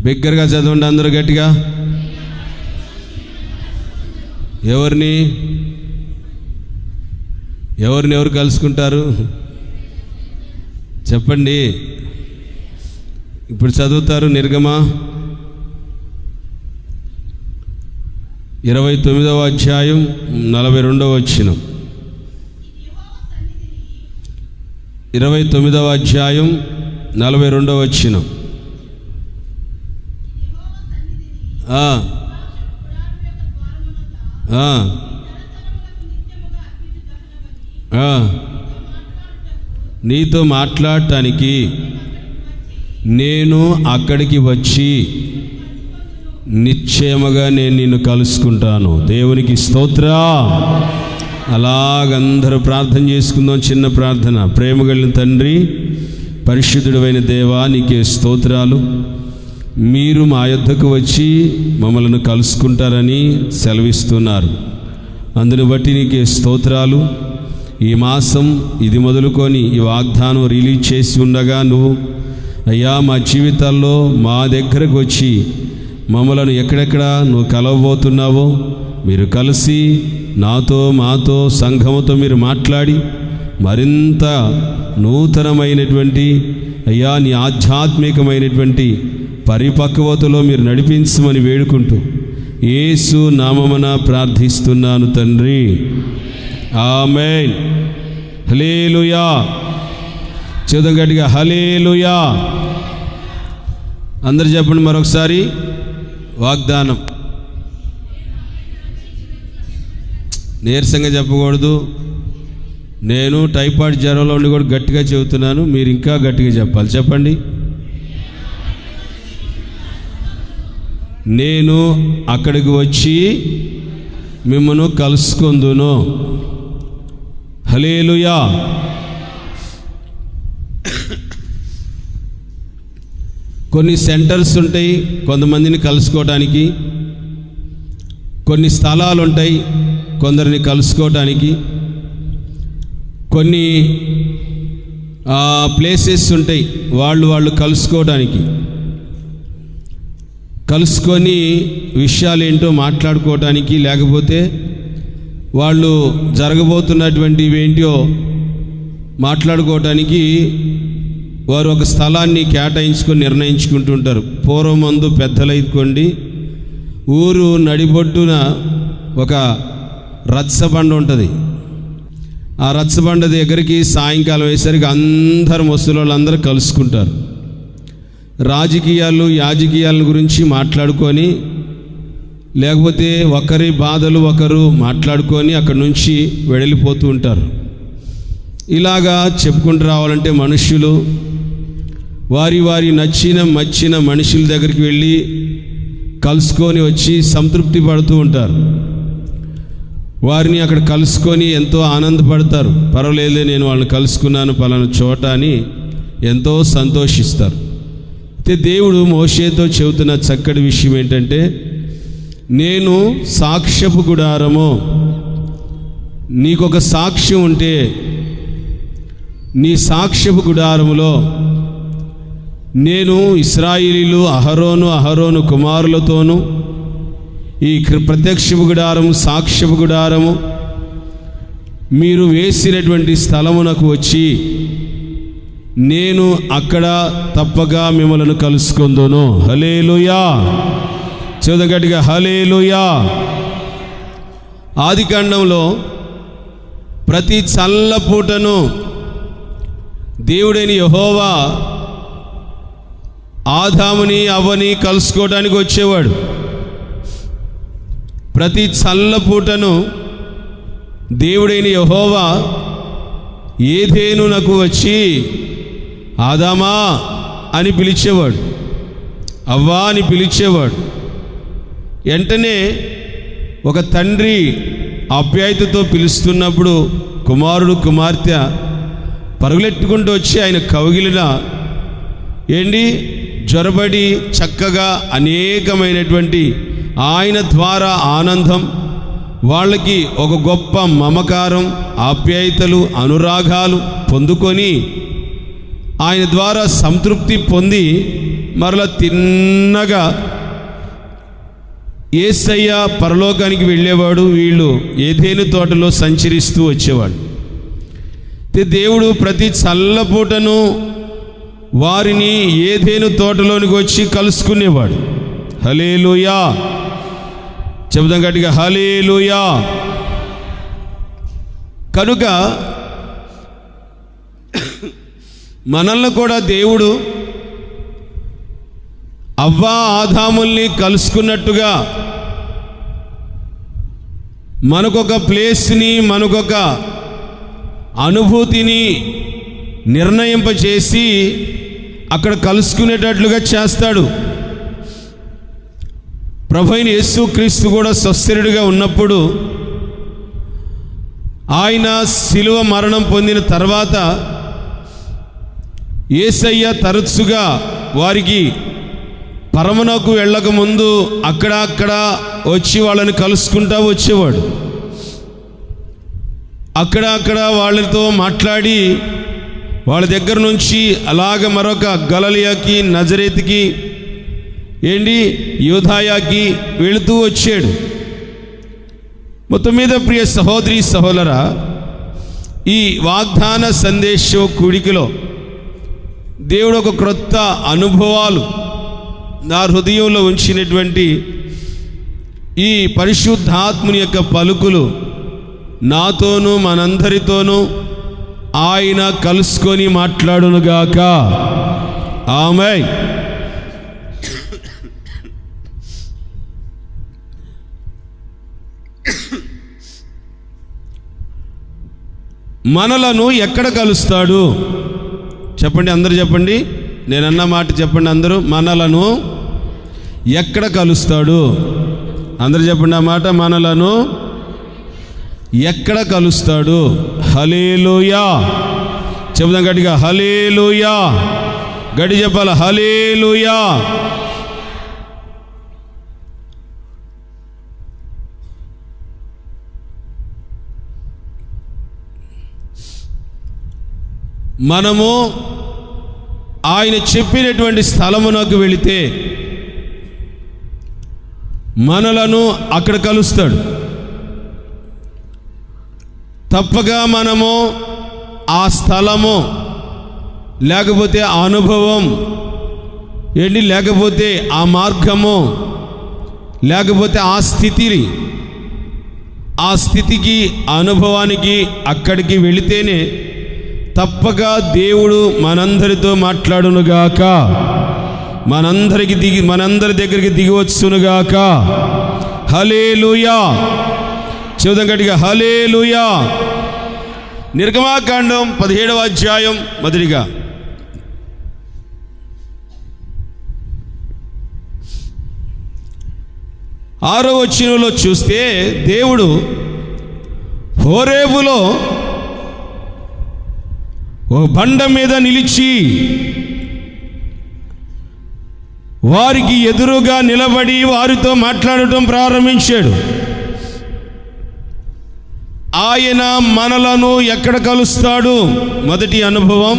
బిగ్గరగా చదవండి అందరూ గట్టిగా. ఎవరిని ఎవరు కలుసుకుంటారు చెప్పండి. ఇప్పుడు చదువుతారు నిర్గమ 29వ అధ్యాయం 42వ వచనం. 29వ అధ్యాయం 42వ వచనం. నీతో మాట్లాడటానికి నేను అక్కడికి వచ్చి నిశ్చయముగా నేను నిన్ను కలుసుకుంటాను. దేవునికి స్తోత్రం. అలాగందరూ ప్రార్థన చేసుకుందాం. చిన్న ప్రార్థన. ప్రేమ కలిగిన తండ్రి, పరిశుద్ధుడైన దేవా, నీకే స్తోత్రాలు. మీరు మా యొద్దకు వచ్చి మమ్మల్ని కలుసుకుంటారని సెలవిస్తున్నారు. అందుని బట్టి నీకే స్తోత్రాలు. ఈ మాసం ఇది మొదలుకొని ఈ వాగ్దానం రిలీజ్ చేసి ఉండగా నువ్వు అయ్యా మా జీవితాల్లో మా దగ్గరకు వచ్చి మమ్మలను ఎక్కడెక్కడ నువ్వు కలవబోతున్నావో మీరు కలిసి నాతో మాతో సంఘముతో మీరు మాట్లాడి మరింత నూతనమైనటువంటి అయ్యా నీ ఆధ్యాత్మికమైనటువంటి పరిపక్వతలో మీరు నడిపించమని వేడుకుంటూ యేసు నామమున ప్రార్థిస్తున్నాను తండ్రి. ఆమేన్. హల్లెలూయా. చూద్దాం గట్టిగా హల్లెలూయా. అందరు చెప్పండి మరొకసారి. వాగ్దానం నీరసంగా చెప్పకూడదు. నేను టైఫాయిడ్ జ్వరంలో ఉండి కూడా గట్టిగా చెబుతున్నాను, మీరు ఇంకా గట్టిగా చెప్పాలి. చెప్పండి. నేను అక్కడికి వచ్చి మిమ్మను కలుసుకుందును. హల్లెలూయా. కొన్ని సెంటర్స్ ఉంటాయి కొంతమందిని కలుసుకోవడానికి, కొన్ని స్థలాలు ఉంటాయి కొందరిని కలుసుకోవడానికి, కొన్ని ప్లేసెస్ ఉంటాయి వాళ్ళు కలుసుకోవడానికి. కలుసుకొని విషయాలు ఏంటో మాట్లాడుకోవటానికి, లేకపోతే వాళ్ళు జరగబోతున్నటువంటివి ఏంటో మాట్లాడుకోవటానికి వారు ఒక స్థలాన్ని కేటాయించుకొని నిర్ణయించుకుంటుంటారు. పూర్వమందు పెద్దలైకోండి ఊరు నడిబొడ్డున ఒక రచ్చబండ ఉంటుంది. ఆ రచ్చబండ దగ్గరికి సాయంకాలం అయ్యేసరికి అందరు ముసలోళ్ళందరూ కలుసుకుంటారు. యాజకీయాల గురించి మాట్లాడుకొని, లేకపోతే ఒకరి బాధలు ఒకరు మాట్లాడుకొని అక్కడి నుంచి వెళ్ళిపోతూ ఉంటారు. ఇలాగా చెప్పుకుంటూ రావాలంటే మనుష్యులు వారి నచ్చిన మనుషుల దగ్గరికి వెళ్ళి కలుసుకొని వచ్చి సంతృప్తి పడుతూ ఉంటారు. వారిని అక్కడ కలుసుకొని ఎంతో ఆనందపడతారు. పర్వాలేదులే, నేను వాళ్ళని కలుసుకున్నాను పలానా చోట అని ఎంతో సంతోషిస్తారు. అయితే దేవుడు మోషేతో చెబుతున్న చక్కటి విషయం ఏంటంటే, నేను సాక్ష్యపు గుడారము, నీకొక సాక్ష్యం ఉంటే నీ సాక్ష్యపు గుడారములో నేను ఇశ్రాయేలీలు అహరోను కుమారులతోనూ ఈ ప్రత్యక్షపు గుడారము సాక్ష్యపు గుడారము మీరు వేసినటువంటి స్థలమునకు వచ్చి నేను అక్కడ తప్పక మిమ్మల్ని కలుసుకుందును. హల్లెలూయా. చదువుగట్టిగా హల్లెలూయా. ఆదికాండంలో ప్రతి చల్లపూటను దేవుడైన యెహోవా ఆదాముని అవ్వని కలుసుకోవడానికి వచ్చేవాడు. ప్రతి చల్లపూటను దేవుడైన యెహోవా ఏదేనునకు వచ్చి ఆదామా అని పిలిచేవాడు, అవ్వా అని పిలిచేవాడు. వెంటనే ఒక తండ్రి ఆప్యాయతతో పిలుస్తున్నప్పుడు కుమారుడు కుమార్తె పరుగులెట్టుకుంటూ వచ్చి ఆయన కౌగిలిన జ్వరబడి చక్కగా అనేకమైనటువంటి ఆయన ద్వారా ఆనందం, వాళ్ళకి ఒక గొప్ప మమకారం, ఆప్యాయతలు, అనురాగాలు పొందుకొని ఆయన ద్వారా సంతృప్తి పొంది మరలా తిన్నగా యేసయ్య పరలోకానికి వెళ్ళేవాడు, వీళ్ళు ఏదెను తోటలో సంచరిస్తూ వచ్చేవాడు. దేవుడు ప్రతి చల్లపూటను వారిని ఏదెను తోటలోనికి వచ్చి కలుసుకునేవాడు. హల్లెలూయా, చెబుదాం గట్టిగా హల్లెలూయా. కనుక మనల్ని కూడా దేవుడు అవ్వ ఆదాముల్ని కలుసుకున్నట్టుగా మనకొక ప్లేస్ని, మనకొక అనుభూతిని నిర్ణయింపచేసి అక్కడ కలుసుకునేటట్లుగా చేస్తాడు. ప్రభువైన యేసుక్రీస్తు కూడా స్వస్థరుడిగా ఉన్నప్పుడు ఆయన శిలువ మరణం పొందిన తర్వాత యేసయ్య తరచుగా వారికి పరమునకు వెళ్ళక ముందు అక్కడ వచ్చి వాళ్ళని కలుసుకుంటూ వచ్చేవాడు. అక్కడ వాళ్ళతో మాట్లాడి వాళ్ళ దగ్గర నుంచి అలాగ మరొక గలిలయకి, నజరేతుకి, యూదాయాకి వెళుతూ వచ్చాడు. మొత్తం మీద ప్రియ సహోదరి సహోదరా, ఈ వాగ్దాన సందేశం కూడికలో దేవుడు ఒక క్రొత్త అనుభవాలు నా హృదయంలో ఉంచినటువంటి ఈ పరిశుద్ధాత్ముని యొక్క పలుకులు నాతోనూ మనందరితోనూ ఆయన కలుసుకొని మాట్లాడునుగాక. ఆమేన్. మనలను ఎక్కడ కలుస్తాడు చెప్పండి, అందరూ చెప్పండి. నేనన్న మాట చెప్పండి అందరూ. మనలను ఎక్కడ కలుస్తాడు? అందరూ చెప్పండి ఆ మాట. మనలను ఎక్కడ కలుస్తాడు? హల్లెలూయా. చెబుదాం గట్టిగా హల్లెలూయా. గట్టి చెప్పాలి హల్లెలూయా. మనము ఆయన చెప్పినటువంటి స్థలమునకు వెళితే మనలను అక్కడ కలుస్తాడు. తప్పగా మనము ఆ స్థలము లేకపోతే ఆ అనుభవం లేకపోతే ఆ మార్గము లేకపోతే ఆ స్థితికి అనుభవానికి అక్కడికి వెళితేనే తప్పక దేవుడు మనందరితో మాట్లాడునుగాక, మనందరి దగ్గరికి దిగివచ్చునుగాక. హల్లెలూయా. చెబుదాం గట్టిగా హల్లెలూయా. నిర్గమాకాండం 17వ అధ్యాయం మొదటిగా ఆరో వచనంలో చూస్తే దేవుడు హోరేబులో ఓ బండ మీద నిలిచి వారికి ఎదురుగా నిలబడి వారితో మాట్లాడటం ప్రారంభించాడు. ఆయన మనలను ఎక్కడ కలుస్తాడు? మొదటి అనుభవం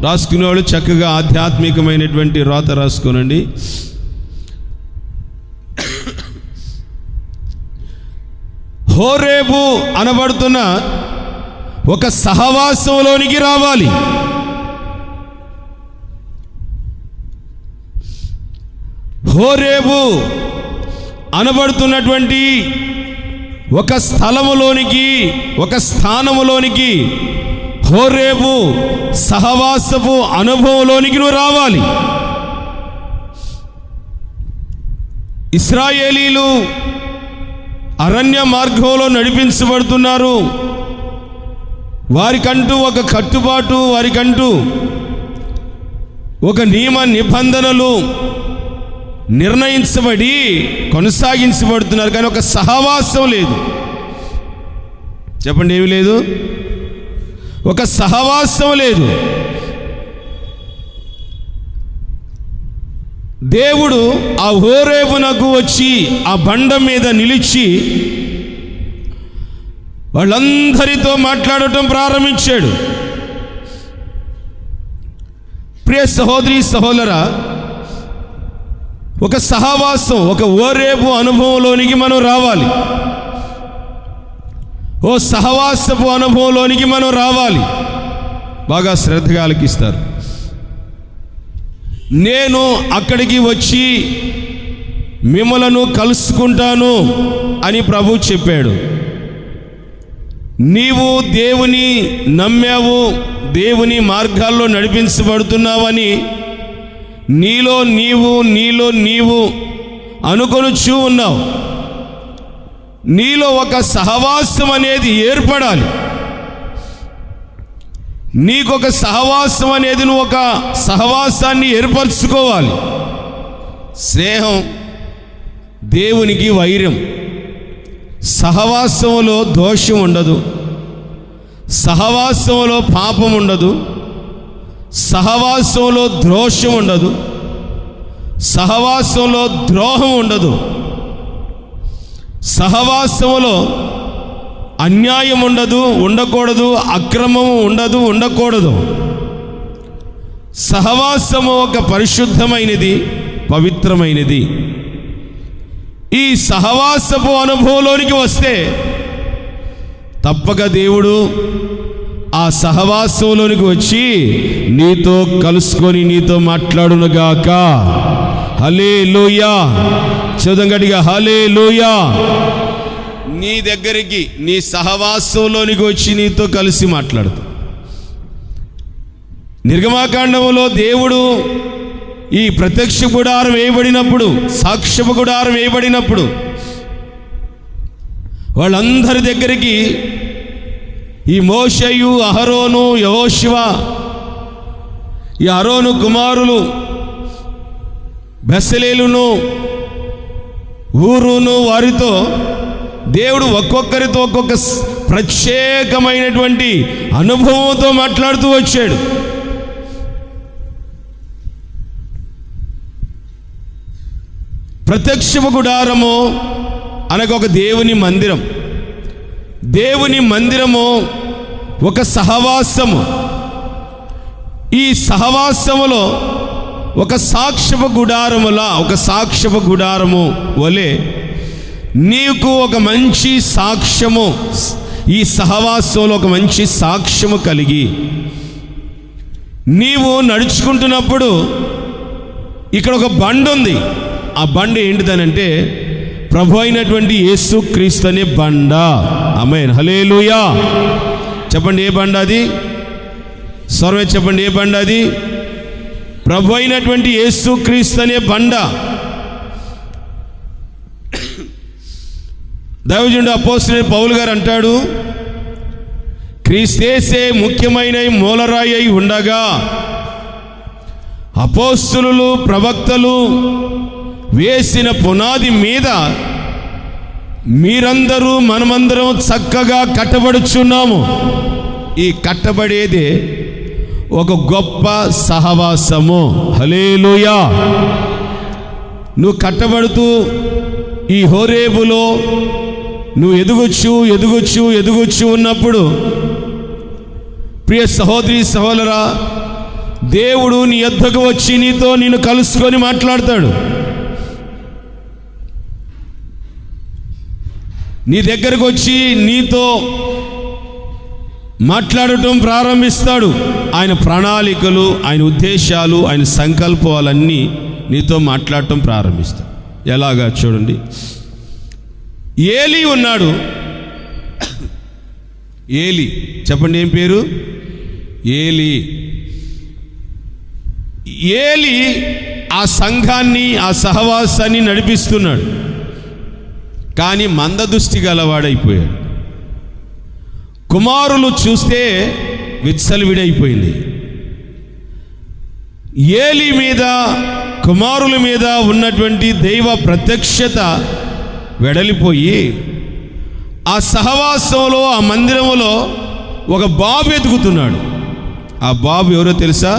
రాసుకునేవాళ్ళు చక్కగా ఆధ్యాత్మికమైనటువంటి రాత రాసుకోనండి. హోరేబు అనబడుతున్న ఒక సహవాసంలోనికి రావాలి. హోరేబు అనబడుతున్నటువంటి ఒక స్థలములోనికి, ఒక స్థానములోనికి, హోరేబు సహవాసపు అనుభవంలోనికి నువ్వు రావాలి. ఇశ్రాయేలీలు అరణ్య మార్గంలో నడిపించబడుతున్నారు. వారికంటూ ఒక కట్టుబాటు, వారికంటూ ఒక నియమ నిబంధనలు నిర్ణయించబడి కొనసాగించబడుతున్నారు. కానీ ఒక సహవాసం లేదు. చెప్పండి, ఏమి లేదు? ఒక సహవాసం లేదు. దేవుడు ఆ హోరేబునకు వచ్చి ఆ బండ మీద నిలిచి వాళ్ళందరితో మాట్లాడటం ప్రారంభించాడు. ప్రియ సహోదరి సహోదరా, ఒక సహవాసం, ఒక ఓరేపు అనుభవంలోనికి మనం రావాలి. ఓ సహవాసపు అనుభవంలోనికి మనం రావాలి. బాగా శ్రద్ధగా ఆలకిస్తారు. నేను అక్కడికి వచ్చి మిమ్మలను కలుసుకుంటాను అని ప్రభు చెప్పాడు. నీవు దేవుని నమ్మావు, దేవుని మార్గాల్లో నడిపించబడుతున్నావని నీలో నీవు అనుకొనుచూ ఉన్నావు. నీలో ఒక సహవాసం అనేది ఏర్పడాలి. నీకొక సహవాసం అనేది, నువ్వు ఒక సహవాసాన్ని ఏర్పరచుకోవాలి. స్నేహం దేవునికి వైరం. సహవాసంలో దోషం ఉండదు, సహవాసంలో పాపం ఉండదు, సహవాసంలో ద్రోషం ఉండదు, సహవాసంలో ద్రోహం ఉండదు, సహవాసంలో అన్యాయం ఉండదు, ఉండకూడదు, అక్రమము ఉండదు, ఉండకూడదు. సహవాసము ఒక పరిశుద్ధమైనది, పవిత్రమైనది. ఈ సహవాసపు అనుభవంలోనికి వస్తే తప్పక దేవుడు ఆ సహవాసంలోనికి వచ్చి నీతో కలుసుకొని నీతో మాట్లాడునుగాక. హల్లెలూయా. చదువు గట్టిగా, హల్లెలూయా. నీ దగ్గరికి, నీ సహవాసంలోనికి వచ్చి నీతో కలిసి మాట్లాడుతూ. నిర్గమాకాండములో దేవుడు ఈ ప్రత్యక్ష గుడారం వేయబడినప్పుడు, సాక్ష్యపు గుడారం వేయబడినప్పుడు వాళ్ళందరి దగ్గరికి ఈ మోషేయు, అహరోను, యెహోషువ, ఈ అహరోను కుమారులు బెసలేలును, ఊరును, వారితో దేవుడు ఒక్కొక్కరితో ఒక్కొక్క ప్రత్యేకమైనటువంటి అనుభవంతో మాట్లాడుతూ వచ్చాడు. ప్రత్యక్షపు గుడారము అనగా ఒక దేవుని మందిరం. దేవుని మందిరము ఒక సహవాసము. ఈ సహవాసములో ఒక సాక్ష్యపు గుడారములా, ఒక సాక్ష్యపు గుడారము వలె నీకు ఒక మంచి సాక్ష్యము, ఈ సహవాసంలో ఒక మంచి సాక్ష్యము కలిగి నీవు నడుచుకుంటున్నప్పుడు ఇక్కడ ఒక బండి ఉంది. ఆ బండి ఏంటిదనంటే ప్రభు అయినటువంటి యేసుక్రీస్తు అనే బండ. ఆమేన్, హల్లెలూయా. చెప్పండి, ఏ బండ అది? సర్వే చెప్పండి, ఏ బండ అది? ప్రభు అయినటువంటి యేసుక్రీస్తు అనే బండ. దైవజనుడు అపోస్తలుడైన పౌలు గారు అంటాడు, క్రీస్తేసే ముఖ్యమైన మూలరాయి అయి ఉండగా అపోస్తలులు, ప్రవక్తలు వేసిన పునాది మీద మీరందరూ, మనమందరం చక్కగా కట్టబడుచున్నాము. ఈ కట్టబడేదే ఒక గొప్ప సహవాసము. హల్లెలూయా. నువ్వు కట్టబడుతూ ఈ హోరేబులో నువ్వు ఎదుగుచ్చు ఉన్నప్పుడు, ప్రియ సహోదరి సహోదరా, దేవుడు నీ యొద్దకు వచ్చి నీతో నిన్ను కలుసుకొని మాట్లాడతాడు. నీ దగ్గరకు వచ్చి నీతో మాట్లాడటం ప్రారంభిస్తాడు. ఆయన ప్రణాళికలు, ఆయన ఉద్దేశాలు, ఆయన సంకల్పాలన్నీ నీతో మాట్లాడటం ప్రారంభిస్తాడు. ఎలాగా చూడండి, ఏలీ ఉన్నాడు. ఏలీ, చెప్పండి, ఏం పేరు? ఏలీ. ఏలీ ఆ సంఘాన్ని, ఆ సహవాసాన్ని నడిపిస్తున్నాడు. కానీ మందదృష్టి గలవాడైపోయాడు. కుమారులు చూస్తే విచ్చలవిడైపోయింది. ఏలీ మీద, కుమారుల మీద ఉన్నటువంటి దైవ ప్రత్యక్షత వెడలిపోయి ఆ సహవాసంలో, ఆ మందిరంలో ఒక బాబు ఎదుగుతున్నాడు. ఆ బాబు ఎవరో తెలుసా?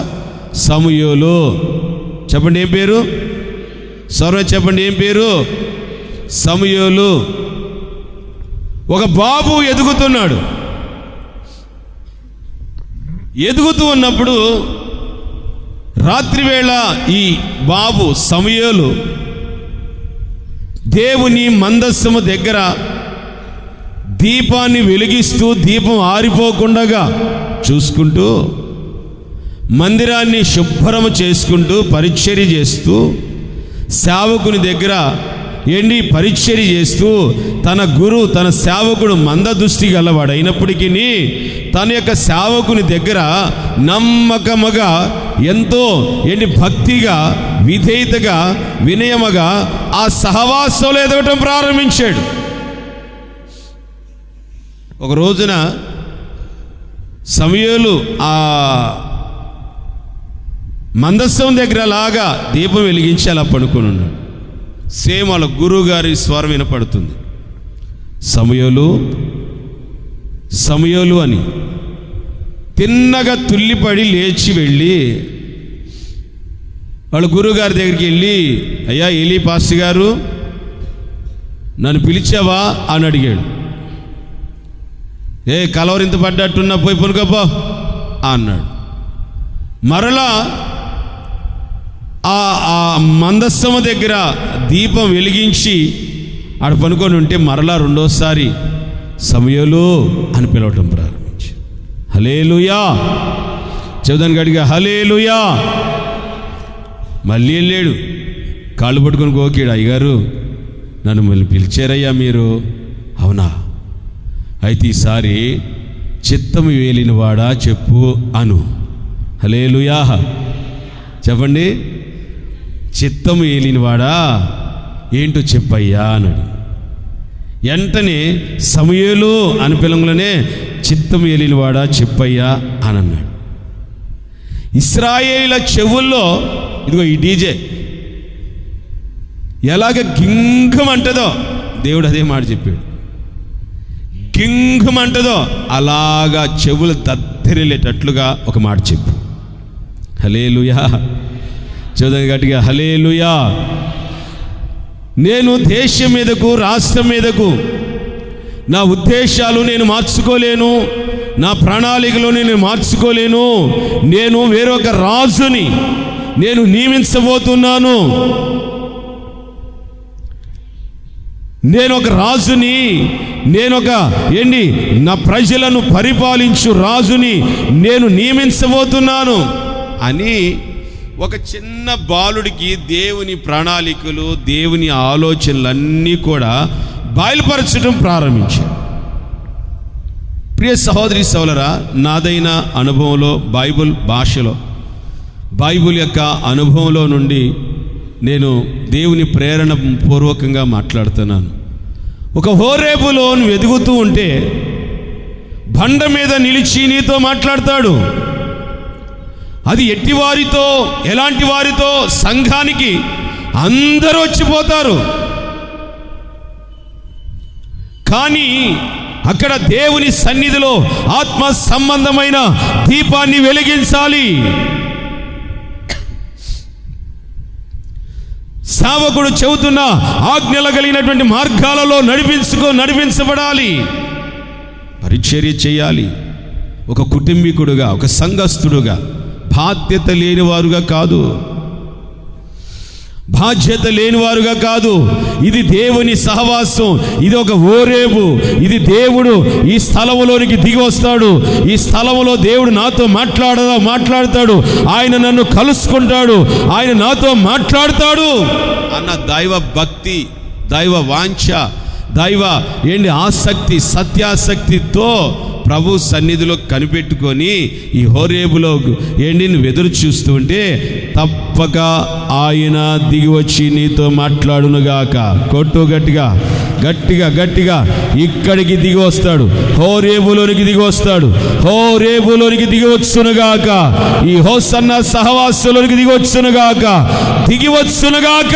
సమూయేలు. చెప్పండి, ఏం పేరు? సర్వ చెప్పండి, ఏం పేరు? సమూయేలు. ఒక బాబు ఎదుగుతున్నాడు. ఎదుగుతూ ఉన్నప్పుడు రాత్రివేళ ఈ బాబు సమూయేలు దేవుని మందస్సము దగ్గర దీపాన్ని వెలిగిస్తూ దీపం ఆరిపోకుండా చూసుకుంటూ, మందిరాన్ని శుభ్రము చేసుకుంటూ పరిచర్య చేస్తూ, సేవకుని దగ్గర పరిచర్య చేస్తూ, తన సేవకుడు మందదృష్టి గలవాడైనప్పటికీ తన యొక్క సేవకుని దగ్గర నమ్మకముగా ఎంతో భక్తిగా, విధేయతగా, వినయముగా ఆ సహవాసంలో ఎదగటం ప్రారంభించాడు. ఒక రోజున సమూయేలు ఆ మందస్సం దగ్గర లాగా దీపం వెలిగించి అలా పడుకొని ఉన్నాడు. సేమ్ వాళ్ళ గురువు గారి స్వరం వినపడుతుంది, సమూయేలు సమూయేలు అని. తిన్నగా తుల్లిపడి లేచి వెళ్ళి వాళ్ళ గురువుగారి దగ్గరికి వెళ్ళి, అయ్యా ఏలీ పాస్టర్ గారు, నన్ను పిలిచావా అని అడిగాడు. కలవరింత పడ్డట్టున్నా, పోయి పనుకోపో అన్నాడు. మరలా ఆ మందస్సము దగ్గర దీపం వెలిగించి ఆడ పనుకొని ఉంటే మరలా రెండోసారి సమూయేలు అని పిలవటం ప్రారంభించి, హల్లెలూయా చెబుదానికి అడిగా, హల్లెలూయా. మళ్ళీ వెళ్ళాడు, కాళ్ళు పట్టుకొని గోకాడు, అయ్యగారు నన్ను మళ్ళీ పిలిచారయ్యా మీరు. అవునా, అయితే ఈసారి చిత్తము వేలినవాడా చెప్పు అను. హల్లెలూయా చెప్పండి. చిత్తము ఏలినవాడా ఏంటో చెప్పయ్యా అన్నాడు. వెంటనే సమూయేలు అని పిలంలోనే చిత్తము ఏలినవాడా చెప్పయ్యా అని అన్నాడు. ఇశ్రాయేలీయుల చెవుల్లో ఇదిగో ఈ డీజే ఎలాగ గింగమంటదో దేవుడు అదే మాట చెప్పాడు. గింగమంటదో అలాగా చెవులు దద్దరిల్లేటట్లుగా ఒక మాట చెప్పు. హల్లెలూయా చదువు గట్టిగా, హల్లెలూయా. నేను దేశం మీదకు, రాష్ట్రం మీదకు నా ఉద్దేశాలు నేను మార్చుకోలేను, నా ప్రణాళికలు నేను మార్చుకోలేను. నేను వేరొక రాజుని నేను నియమించబోతున్నాను. నేనొక రాజుని, నా ప్రజలను పరిపాలించు రాజుని నేను నియమించబోతున్నాను అని ఒక చిన్న బాలుడికి దేవుని ప్రణాళికలు, దేవుని ఆలోచనలన్నీ కూడా బయలుపరచడం ప్రారంభించాడు. ప్రియ సహోదరి సోదరులారా, నాదైన అనుభవంలో, బైబిల్ భాషలో, బైబిల్ యొక్క అనుభవంలో నుండి నేను దేవుని ప్రేరణ పూర్వకంగా మాట్లాడుతున్నాను. ఒక హోరేబులో నువ్వు ఎదుగుతూ ఉంటే బండ మీద నిలిచి నీతో మాట్లాడతాడు. అది ఎట్టివారితో, ఎలాంటి వారితో? సంఘానికి అందరూ వచ్చిపోతారు. కానీ అక్కడ దేవుని సన్నిధిలో ఆత్మ సంబంధమైన దీపాన్ని వెలిగించాలి. సేవకుడు చెబుతున్న ఆజ్ఞలు కలిగినటువంటి మార్గాలలో నడిపించబడాలి, పరిచర్య చేయాలి. ఒక కుటుంబీకుడుగా, ఒక సంఘస్థుడుగా, బాధ్యత లేనివారుగా కాదు, బాధ్యత లేనివారుగా కాదు. ఇది దేవుని సహవాసం, ఇది ఒక ఓరేబు. ఇది దేవుడు ఈ స్థలములోనికి దిగి వస్తాడు. ఈ స్థలములో దేవుడు నాతో మాట్లాడతాడు, ఆయన నన్ను కలుసుకుంటాడు, ఆయన నాతో మాట్లాడతాడు అన్న దైవ భక్తి, దైవ వాంఛ, దైవ ఆసక్తి, సత్యాసక్తితో ప్రభు సన్నిధిలో కనిపెట్టుకొని ఈ హోరేబులో నువ్వు ఎదురు చూస్తూ ఉంటే తప్పక ఆయన దిగి వచ్చి నీతో మాట్లాడునుగాక. కొట్టు గట్టిగా, గట్టిగా, గట్టిగా. ఇక్కడికి దిగి వస్తాడు, హోరేబులోనికి దిగి వస్తాడు, హోరేబులోనికి దిగి వచ్చునుగాక. ఈ హోసన్న సహవాసంలోనికి దిగి వచ్చునుగాక, దిగి వచ్చునుగాక.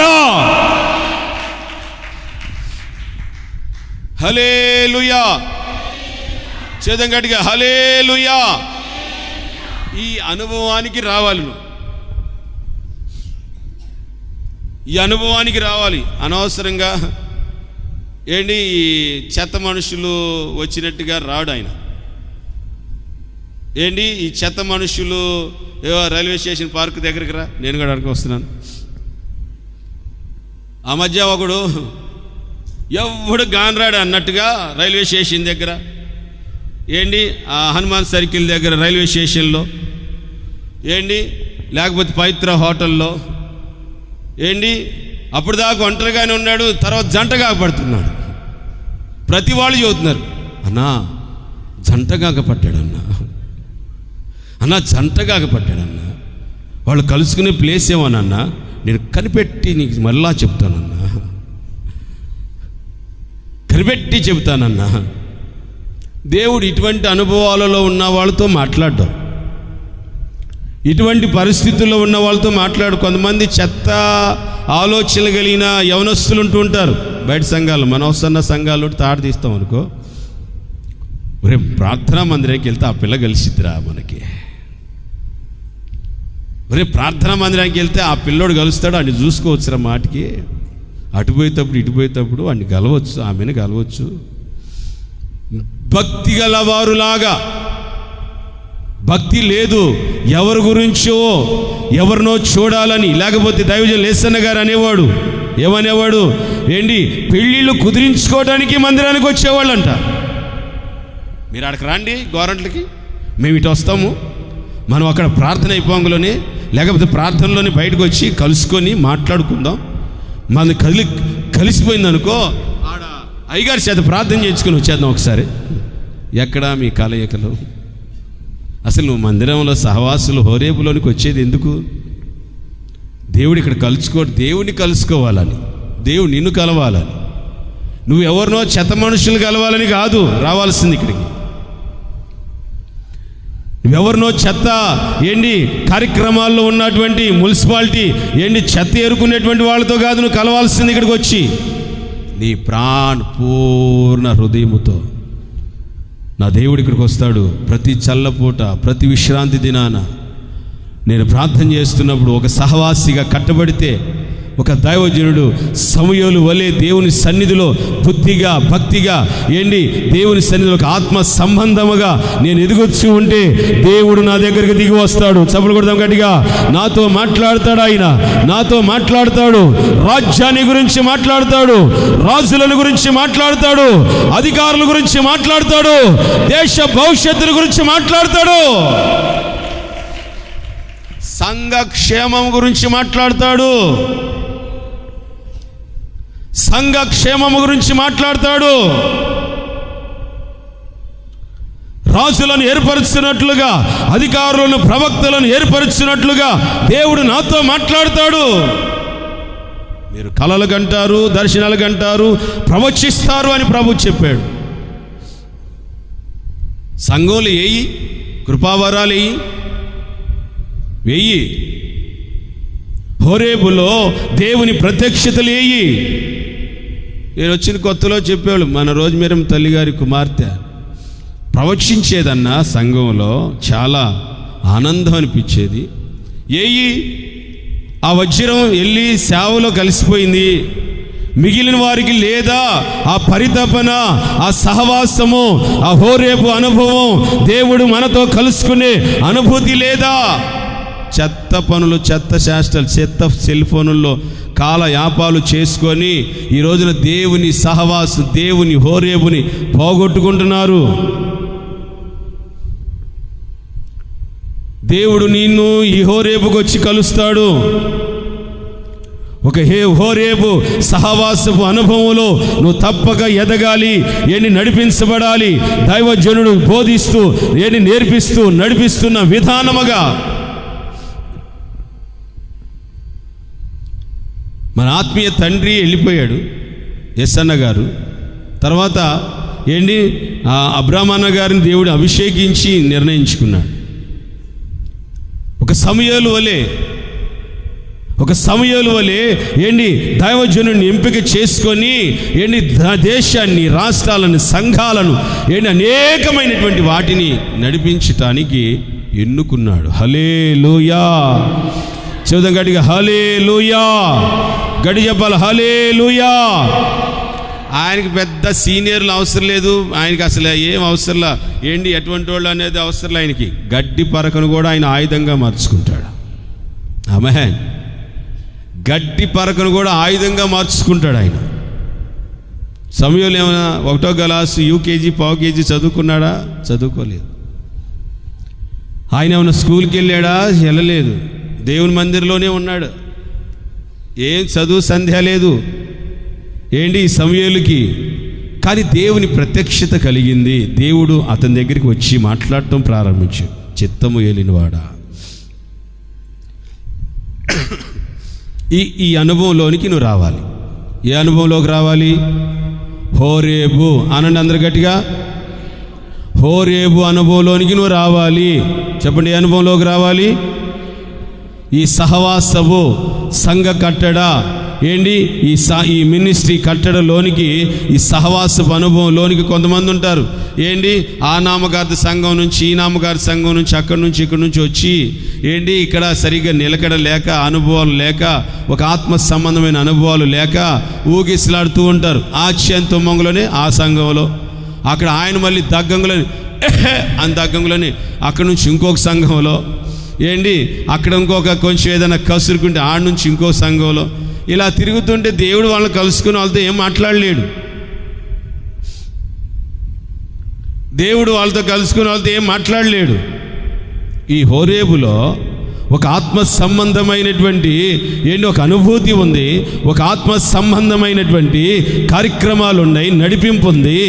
హల్లెలూయా చేద్దాం గట్టిగా, హల్లెలూయా. ఈ అనుభవానికి రావాలి నువ్వు, ఈ అనుభవానికి రావాలి. అనవసరంగా ఈ చెత్త మనుషులు వచ్చినట్టుగా రాడు ఆయన. ఈ చెత్త మనుషులు రైల్వే స్టేషన్ పార్క్ దగ్గరికి రా, నేను కూడా అక్కడికి వస్తున్నాను. ఆ మధ్య ఒకడు ఎవడు గానరాడు అన్నట్టుగా రైల్వే స్టేషన్ దగ్గర, ఏంటి ఆ హనుమాన్ సర్కిల్ దగ్గర రైల్వే స్టేషన్లో, ఏంటి లేకపోతే పవిత్ర హోటల్లో, ఏంటి అప్పుడు దాకా ఒంటరిగానే ఉన్నాడు, తర్వాత జంటగా పడుతున్నాడు. ప్రతి వాళ్ళు చదువుతున్నారు, అన్నా జంటగా పడ్డాడన్నా, అన్నా జంటగా పడ్డాడన్నా. వాళ్ళు కలుసుకునే ప్లేస్ ఏమోనన్నా నేను కనిపెట్టి నీకు మళ్ళా చెప్తానన్నా, కనిపెట్టి చెబుతానన్నా. దేవుడు ఇటువంటి అనుభవాలలో ఉన్న వాళ్ళతో మాట్లాడడం, ఇటువంటి పరిస్థితుల్లో ఉన్న వాళ్ళతో మాట్లాడు. కొంతమంది చెత్త ఆలోచనలు కలిగిన యవనస్తులు ఉంటూ ఉంటారు బయట సంఘాలు. మనం వస్తున్న సంఘాలు తాడు తీస్తాం అనుకో, రేపు ప్రార్థనా మందిరానికి వెళ్తే ఆ పిల్ల కలిసిద్దిరా మనకి, రేపు ప్రార్థనా మందిరానికి వెళ్తే ఆ పిల్లోడు కలుస్తాడు, అన్ని చూసుకోవచ్చురా మాటికి. అటుపోయేటప్పుడు ఇటుపోయేటప్పుడు అన్ని కలవచ్చు, ఆమెను కలవచ్చు. భక్తి గలవారులాగా, భక్తి లేదు, ఎవరి గురించో ఎవరినో చూడాలని. లేకపోతే దైవజనులు లేసన్న గారు అనేవాడు, ఏమనేవాడు, ఏంటి పెళ్ళిళ్ళు కుదిరించుకోవడానికి మందిరానికి వచ్చేవాళ్ళంట. మీరు అక్కడికి రండి గోరంట్లకి, మేము ఇటు వస్తాము, మనం అక్కడ ప్రార్థన అయిపోంగలోనే లేకపోతే ప్రార్థనలోనే బయటకు వచ్చి కలుసుకొని మాట్లాడుకుందాం. మన కలిసిపోయిందనుకో ఆడ అయ్యగారి చేత ప్రార్థన చేయించుకొని వచ్చేద్దాం ఒకసారి. ఎక్కడా మీ కలయికలు? అసలు నువ్వు మందిరంలో సహవాసులు హోరేబులోనికి వచ్చేది ఎందుకు? దేవుడు ఇక్కడ దేవుడిని కలుసుకోవాలని, దేవుడు నిన్ను కలవాలని. నువ్వు ఎవరినో చెత్త మనుషులు కలవాలని కాదు రావాల్సింది ఇక్కడికి. నువ్వెవరినో చెత్త ఏంటి కార్యక్రమాల్లో ఉన్నటువంటి మున్సిపాలిటీ ఏంటి చెత్త ఏరుకునేటువంటి వాళ్ళతో కాదు నువ్వు కలవాల్సింది ఇక్కడికి వచ్చి. నీ పూర్ణ హృదయముతో నా దేవుడు ఇక్కడికి వస్తాడు. ప్రతి చల్లపూట, ప్రతి విశ్రాంతి దినాన నేను ప్రార్థన చేస్తున్నప్పుడు ఒక సహవాసిగా కట్టబడితే, ఒక దైవజనుడు సమూయేలు వలె దేవుని సన్నిధిలో బుద్ధిగా భక్తిగా ఏంటి దేవుని సన్నిధిలో ఒక ఆత్మ సంబంధముగా నేను ఎదుగొచ్చి ఉంటే దేవుడు నా దగ్గరికి దిగి వస్తాడు. చప్పలు కొడదాం గట్టిగా. నాతో మాట్లాడతాడు, ఆయన నాతో మాట్లాడతాడు. రాజ్యాన్ని గురించి మాట్లాడతాడు, రాజులను గురించి మాట్లాడతాడు, అధికారుల గురించి మాట్లాడతాడు, దేశ భవిష్యత్తుల గురించి మాట్లాడతాడు, సంఘ క్షేమం గురించి మాట్లాడతాడు, సంఘ క్షేమము గురించి మాట్లాడతాడు. రాజులను ఏర్పరుచున్నట్లుగా, అధికారులను ప్రవక్తలను ఏర్పరుచున్నట్లుగా దేవుడు నాతో మాట్లాడతాడు. మీరు కలలు కంటారు, దర్శనాలు కంటారు, ప్రవచిస్తారు అని ప్రభు చెప్పాడు. సంఘంలో ఏయి కృపావరాలు వెయ్యి, హోరేబులో దేవుని ప్రత్యక్షతలు ఏయి. నేను వచ్చిన కొత్తలో చెప్పేవాళ్ళు, మన రోజుమేరం తల్లిగారి కుమార్తె ప్రవచించేదన్నా సంఘంలో చాలా ఆనందం అనిపించేది. ఏయి ఆ వజ్రం వెళ్ళి సేవలో కలిసిపోయింది, మిగిలిన వారికి లేదా ఆ పరితపన, ఆ సహవాసము, ఆ హోరేబు అనుభవం, దేవుడు మనతో కలుసుకునే అనుభూతి లేదా? చెత్త పనులు, చెత్త శాస్త్రాలు, చెత్త సెల్ ఫోనుల్లో కాల యాపాలు చేసుకొని ఈ రోజున దేవుని సహవాసు, దేవుని హోరేబుని పోగొట్టుకుంటున్నారు. దేవుడు నిన్ను ఈ హోరేబుకు వచ్చి కలుస్తాడు. ఒక హోరేబు సహవాసపు అనుభవంలో నువ్వు తప్పక ఎదగాలి, ఏంటి నడిపించబడాలి. దైవజనుడు బోధిస్తూ ఏంటి నేర్పిస్తూ నడిపిస్తున్న విధానముగా మన ఆత్మీయ తండ్రి వెళ్ళిపోయాడు ఎస్సన్న గారు. తర్వాత ఏంటి అబ్రాహ్మణ గారిని దేవుడు అభిషేకించి నిర్ణయించుకున్నాడు. ఒక సమూయేలు వలె ఏంటి దైవజనుడిని ఎంపిక చేసుకొని ఏంటి దేశాన్ని, రాష్ట్రాలను, సంఘాలను ఏంటి అనేకమైనటువంటి వాటిని నడిపించటానికి ఎన్నుకున్నాడు. హల్లెలూయా. చెబుదాం గట్టిగా, హల్లెలూయా. గడి చెప్పాలి, హల్లెలూయా. ఆయనకి పెద్ద సీనియర్లు అవసరం లేదు, ఆయనకి అసలు ఏం అవసరంలా. ఏంటి ఎటువంటి వాళ్ళు అనేది అవసరం. ఆయనకి గడ్డి పరకను కూడా ఆయన ఆయుధంగా మార్చుకుంటాడు. ఆమేన్. గడ్డి పరకను కూడా ఆయుధంగా మార్చుకుంటాడు ఆయన. సమయంలో ఏమైనా 1వ క్లాసు యూకేజీ పావు కేజీ చదువుకున్నాడా? చదువుకోలేదు. ఆయన ఏమైనా స్కూల్కి వెళ్ళాడా? వెళ్ళలేదు. దేవుని మందిరంలోనే ఉన్నాడు. ఏం చదువు సంధ్య లేదు ఏంటి ఈ సమూయేలుకి. కానీ దేవుని ప్రత్యక్షత కలిగింది. దేవుడు అతని దగ్గరికి వచ్చి మాట్లాడటం ప్రారంభించాడు. చిత్తము ఏలినవాడా, ఈ అనుభవంలోనికి నువ్వు రావాలి. ఏ అనుభవంలోకి రావాలి? హోరేబు అనండి అందరు గట్టిగా. హోరేబు అనుభవంలోనికి నువ్వు రావాలి. చెప్పండి, ఏ అనుభవంలోకి రావాలి? ఈ సహవాసము సంఘ కట్టడ ఏంటి, ఈ మినిస్ట్రీ కట్టడలోనికి, ఈ సహవాసపు అనుభవంలోనికి కొంతమంది ఉంటారు. ఏంటి, ఆ నామకార్థ సంఘం నుంచి, ఈ నామకార్థ సంఘం నుంచి, అక్కడి నుంచి ఇక్కడి నుంచి వచ్చి ఏంటి ఇక్కడ సరిగ్గా నిలకడ లేక, అనుభవాలు లేక, ఒక ఆత్మ సంబంధమైన అనుభవాలు లేక ఊగిసలాడుతూ ఉంటారు. ఆ చెంతొమ్మంగులోనే ఆ సంఘంలో, అక్కడ ఆయన మళ్ళీ దగ్గంగులని అని దగ్గంగులని, అక్కడి నుంచి ఇంకొక సంఘంలో ఏంటి, అక్కడ ఇంకొక కొంచెం ఏదైనా కసురుకుంటే ఆడ నుంచి ఇంకో సంఘంలో ఇలా తిరుగుతుంటే దేవుడు వాళ్ళని కలుసుకుని వాళ్ళతో ఏం మాట్లాడలేడు. దేవుడు వాళ్ళతో కలుసుకుని వాళ్ళతో ఏం మాట్లాడలేడు. ఈ హోరేబులో ఒక ఆత్మ సంబంధమైనటువంటి ఒక అనుభూతి ఉంది. ఒక ఆత్మ సంబంధమైనటువంటి కార్యక్రమాలు ఉన్నాయి, నడిపింపు ఉంది.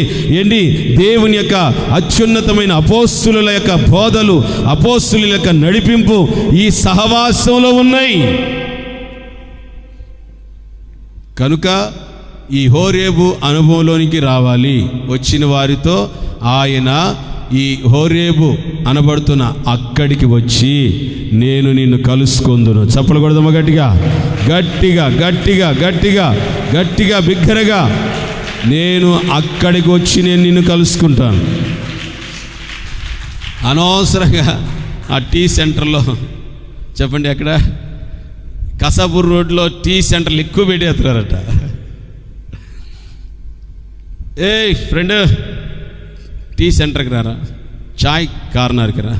దేవుని యొక్క అత్యున్నతమైన అపోస్తుల యొక్క బోధలు, అపోస్తుల యొక్క నడిపింపు ఈ సహవాసంలో ఉన్నాయి. కనుక ఈ హోరేబు అనుభవంలోనికి రావాలి. వచ్చిన వారితో ఆయన ఈ హోరేబు అనబడుతున్న అక్కడికి వచ్చి, నేను నిన్ను కలుసుకొందును. చప్పలు కొడదామా గట్టిగా, గట్టిగా గట్టిగా గట్టిగా గట్టిగా బిగ్గరగా, నేను అక్కడికి వచ్చి నేను నిన్ను కలుసుకుంటాను. అనవసరంగా ఆ టీ సెంటర్లో, చెప్పండి ఎక్కడ, కసాపూర్ రోడ్లో టీ సెంటర్లు ఎక్కువ పెట్టేస్తున్నారట. ఏయ్ ఫ్రెండ్, టీ సెంటర్కి రారా, చాయ్ కార్నర్కి రా.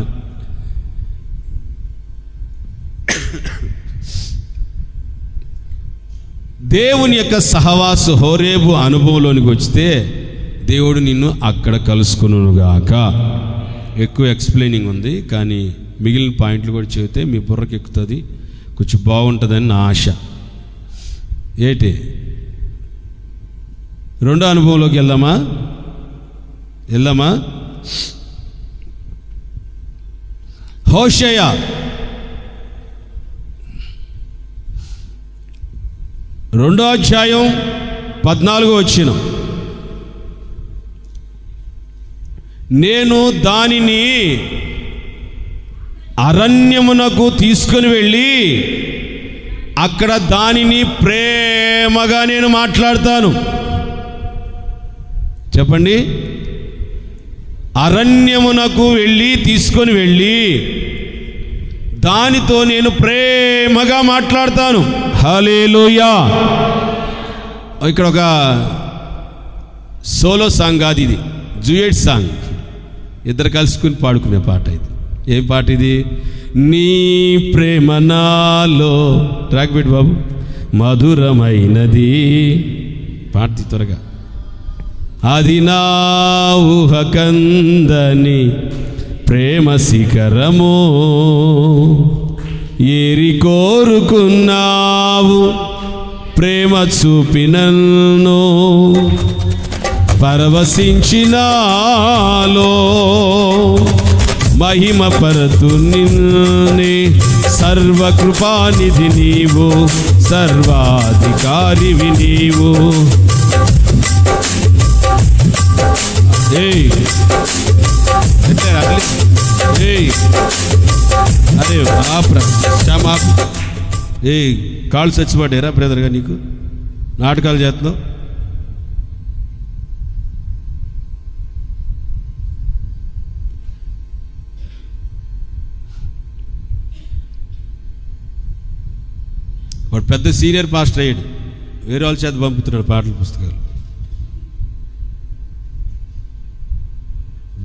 దేవుని యొక్క సహవాస హోరేబు అనుభవంలోనికి వస్తే దేవుడు నిన్ను అక్కడ కలుసుకునుగాక. ఎక్కువ ఎక్స్ప్లెయినింగ్ ఉంది, కానీ మిగిలిన పాయింట్లు కూడా చెబితే మీ బుర్రకి ఎక్కుతుంది, కొంచెం బాగుంటుందని నా ఆశ. ఏంటి, రెండో అనుభవంలోకి వెళ్దామా? హోషేయ 2వ అధ్యాయం 14వ వచనం. నేను దానిని అరణ్యమునకు తీసుకొని వెళ్ళి అక్కడ దానిని ప్రేమగా నేను మాట్లాడతాను. చెప్పండి, అరణ్యమునకు తీసుకొని వెళ్ళి దానితో నేను ప్రేమగా మాట్లాడతాను. హల్లెలూయా. ఇక్కడ ఒక సోలో సాంగ్ కాదు, ఇది డ్యూయెట్ సాంగ్, ఇద్దరు కలుసుకుని పాడుకునే పాట. ఇది ఏం పాట ఇది? నీ ప్రేమ నాలో, ట్రాక్ పెట్టు బాబు, మధురమైనది. పాట త్వరగా. అది నా ఊహకందని ప్రేమ శిఖరము, ఏరి కోరుకున్నావు ప్రేమ చూపినను, పరవశించినాలో మహిమ పరతు నిన్నే, సర్వకృపానిధి నీవు, సర్వాధికారివి నీవు. అరే కాళ్ళు చచ్చిపడ్డారా బ్రదర్గా? నీకు నాటకాలు చేస్తున్నావు. వాడు పెద్ద సీనియర్ పాస్టర్ అయ్యాడు, వేరే వాళ్ళ చేత పంపుతున్నాడు పాటల పుస్తకాలు.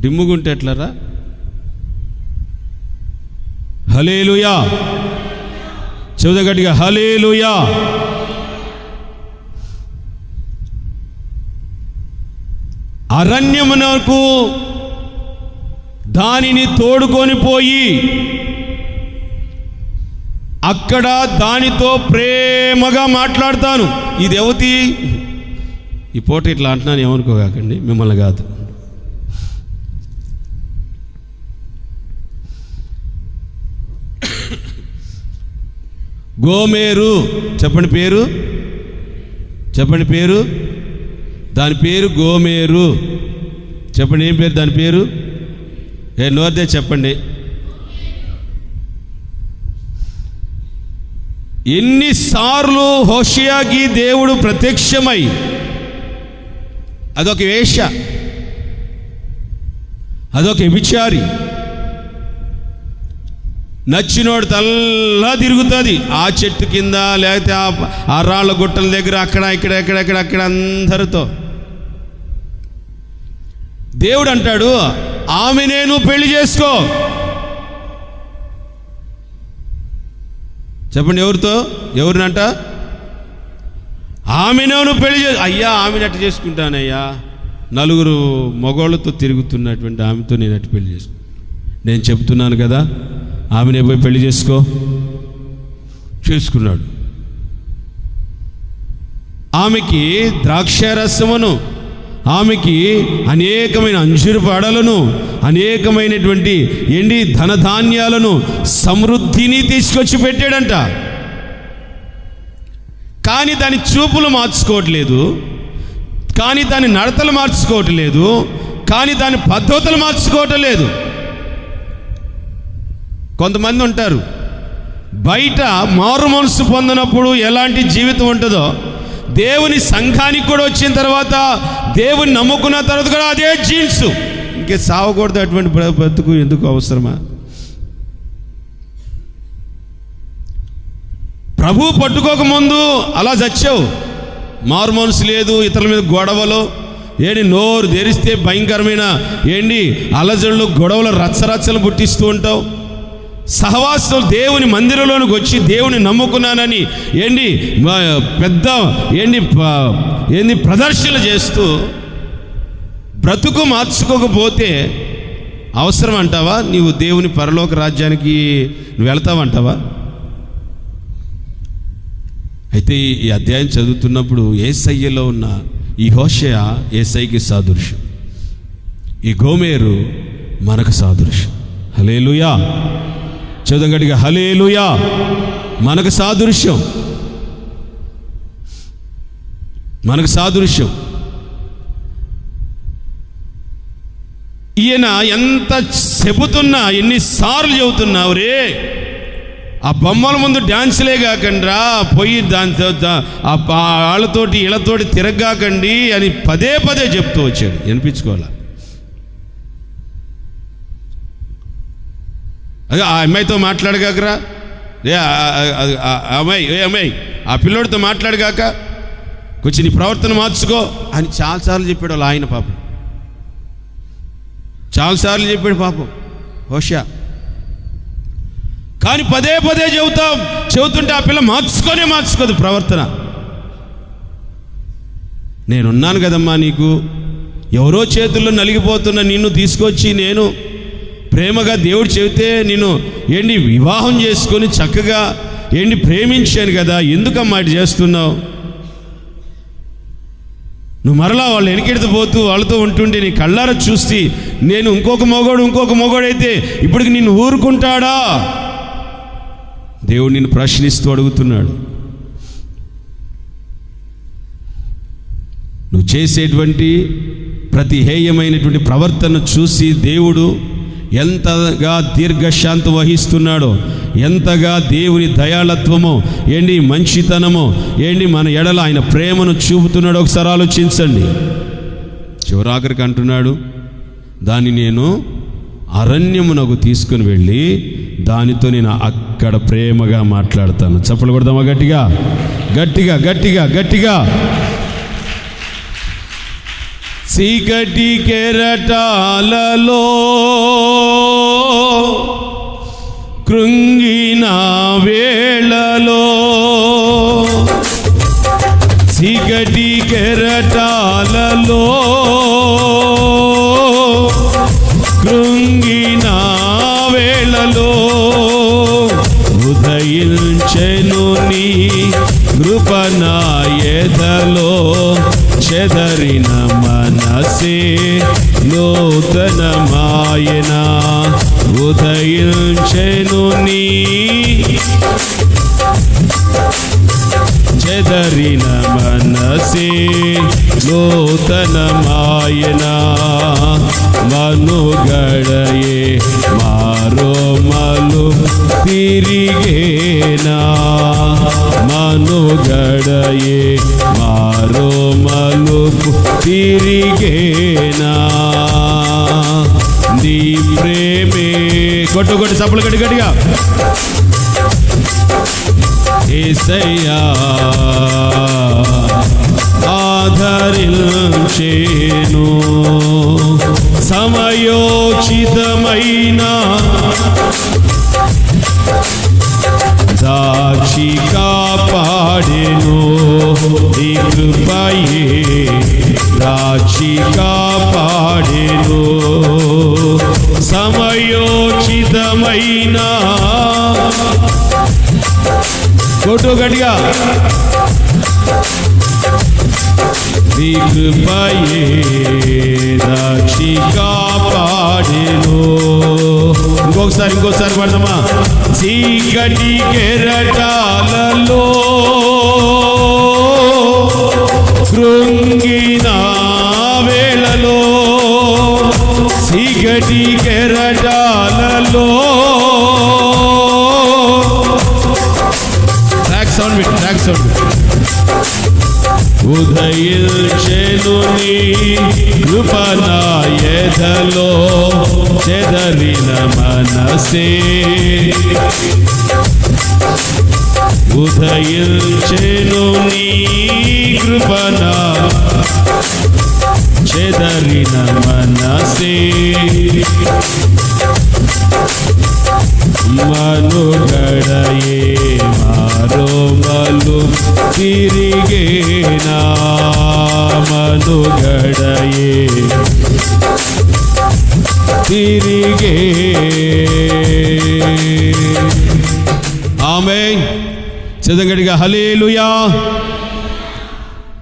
డిమ్ముగుంటే ఎట్లరా? హల్లెలూయా. చెబుదా గట్టిగా, హల్లెలూయా. అరణ్యమునకు దానిని తోడుకొని పోయి అక్కడ దానితో ప్రేమగా మాట్లాడతాను. ఇది ఎవతి ఈ పూట ఇట్లా అంటున్నాను, ఏమనుకోకండి, మిమ్మల్ని కాదు. గోమేరు చెప్పండి పేరు, చెప్పండి పేరు. దాని పేరు గోమేరు. చెప్పండి ఏం పేరు దాని పేరు? నోర్దే చెప్పండి. ఎన్నిసార్లు హోషేయకి దేవుడు ప్రత్యక్షమై, అదొక వేశ్య, అదొక వ్యభిచారి, నచ్చినోడు తల్లా తిరుగుతుంది ఆ చెట్టు కింద, లేకపోతే ఆ రాళ్ళ గుట్టల దగ్గర, అక్కడ ఇక్కడ అందరితో. దేవుడు అంటాడు, ఆమెనే నువ్వు పెళ్లి చేసుకో. చెప్పండి ఎవరితో? ఎవరినంట? ఆమెనే నువ్వు పెళ్లి అయ్యా ఆమెను అట్టు చేసుకుంటానయ్యా, నలుగురు మగవాళ్ళతో తిరుగుతున్నటువంటి ఆమెతో నేను అట్టు పెళ్లి చేసుకుంటాను. నేను చెప్తున్నాను కదా, ఆమెనే పోయి పెళ్లి చేసుకున్నాడు. ఆమెకి ద్రాక్షారసమును, ఆమెకి అనేకమైన అంజూరు పాడలను, అనేకమైనటువంటి ఎండి ధనధాన్యాలను, సమృద్ధిని తీసుకొచ్చి పెట్టాడంట. కానీ దాని చూపులు మార్చుకోవట్లేదు, కానీ దాని నడతలు మార్చుకోవట్లేదు, కానీ దాని పద్ధతులు మార్చుకోవటం లేదు. కొంతమంది ఉంటారు, బయట మారు మనసు పొందినప్పుడు ఎలాంటి జీవితం ఉంటుందో, దేవుని సంఘానికి కూడా వచ్చిన తర్వాత, దేవుని నమ్ముకున్న తర్వాత కూడా అదే జీన్స్. ఇంకే సావకూడదు అటువంటి బ్రతుకు ఎందుకు అవసరమా? ప్రభు పట్టుకోకముందు అలా చచ్చావు, మారు మనసు లేదు, ఇతరుల మీద గొడవలు, నోరు తెరిస్తే భయంకరమైన అలజడులు, గొడవలు, రచ్చరచ్చలు పుట్టిస్తూ ఉంటావు. సహవాసులు దేవుని మందిరంలోనికి వచ్చి దేవుని నమ్ముకున్నానని పెద్ద ప్రదర్శనలు చేస్తూ బ్రతుకు మార్చుకోకపోతే అవసరం అంటావా? నీవు దేవుని పరలోక రాజ్యానికి నువ్వు వెళ్తావంటావా? అయితే ఈ అధ్యాయం చదువుతున్నప్పుడు యేసయ్యలో ఉన్న ఈ హోషేయ యేసయ్యకి సాదృశ్యం, ఈ గోమేరు మనకు సాదృశ్యం. హల్లెలూయా, చదువుగడిగా హల్లెలూయా. మనకు సాదృశ్యం, మనకు సాదృశ్యం. ఈయన ఎంత చెబుతున్నా, ఎన్నిసార్లు చెబుతున్నావు రే, ఆ బొమ్మల ముందు డ్యాన్సులే కాకండ్రా, పోయి దాంతో వాళ్ళతోటి వీళ్ళతోటి తిరగకండి అని పదే పదే చెప్తూ వచ్చాడు. వినిపించుకోవాలా? అదే ఆ అమ్మాయితో మాట్లాడగాకరా, అమ్మాయి ఆ పిల్లోడితో మాట్లాడగాక, కొంచెం నీ ప్రవర్తన మార్చుకో అని చాలాసార్లు చెప్పాడు వాళ్ళు ఆయన. పాపం చాలాసార్లు చెప్పాడు పాపం హోషేయ. కానీ పదే పదే చెబుతుంటే ఆ పిల్ల మార్చుకోదు ప్రవర్తన. నేనున్నాను కదమ్మా నీకు, ఎవరో చేతుల్లో నలిగిపోతున్న నిన్ను తీసుకొచ్చి నేను ప్రేమగా దేవుడు చెబితే నేను వివాహం చేసుకొని చక్కగా ప్రేమించాను కదా, ఎందుకమ్మా ఇటు చేస్తున్నావు? నువ్వు మరలా వాళ్ళు వెనకెడుతూ పోతూ వాళ్ళతో ఉంటుంటే నీ కళ్ళారా చూసి నేను ఇంకొక మొగోడైతే ఇప్పటికి నిన్ను ఊరుకుంటాడా? దేవుడు నిన్ను ప్రశ్నిస్తూ అడుగుతున్నాడు. నువ్వు చేసేటువంటి ప్రతి హేయమైనటువంటి ప్రవర్తన చూసి దేవుడు ఎంతగా దీర్ఘశాంతి వహిస్తున్నాడో, ఎంతగా దేవుని దయాళత్వమో మంచితనమో మన ఎడల ఆయన ప్రేమను చూపుతున్నాడో ఒకసారి ఆలోచించండి. చివరాఖరికి అంటున్నాడు, దాన్ని నేను అరణ్యమునకు తీసుకుని వెళ్ళి దానితో నేను అక్కడ ప్రేమగా మాట్లాడతాను. చప్పలు కొడదామా? గట్టిగా గట్టిగా గట్టిగా గట్టిగా. చీకటి కెరటాలలో కృంగిన వేళలో, చీకటి కెరటాలలో కృంగిన వేళలో ఉదయించెను నీ కృప నా ఎదలో. చెదరిన మనసే నూతనమాయన ఉదయించెను నీ చెదరిన మనసే నూతనమాయన. మనుగడయే మారో మలు తిరిగేనా మనుగడయే మారో మలు తిరిగేనా. నీ ప్రేమే కొట్టు చప్పలు గట్టిగా యేసయ్యా ఆదరించేను. సమయోచితమైన దాచి కాపాడెను. నీ కృపయే దాచి కాపాడెను. సమయోచితమైన కొట్టు గట్టిగా నీ కృపయే దాచి కాపాడెను. ఇంకోసారి పడదామా. చీకటి కెరటాలలో కృంగిన వేళలో చీకటి కెరటాలలో ట్రాక్ సౌండ్ ఉదయించెను నీ కృప నా ఎదలో. చెదరిన మనసే ఉదయించెను నీ కృప నా చెదరిన మనసే. మనుగడయే మారో మలు తిరిగేనా మనుగడయే తిరిగే. ఆమేన్. చదవండిగా హల్లెలూయా.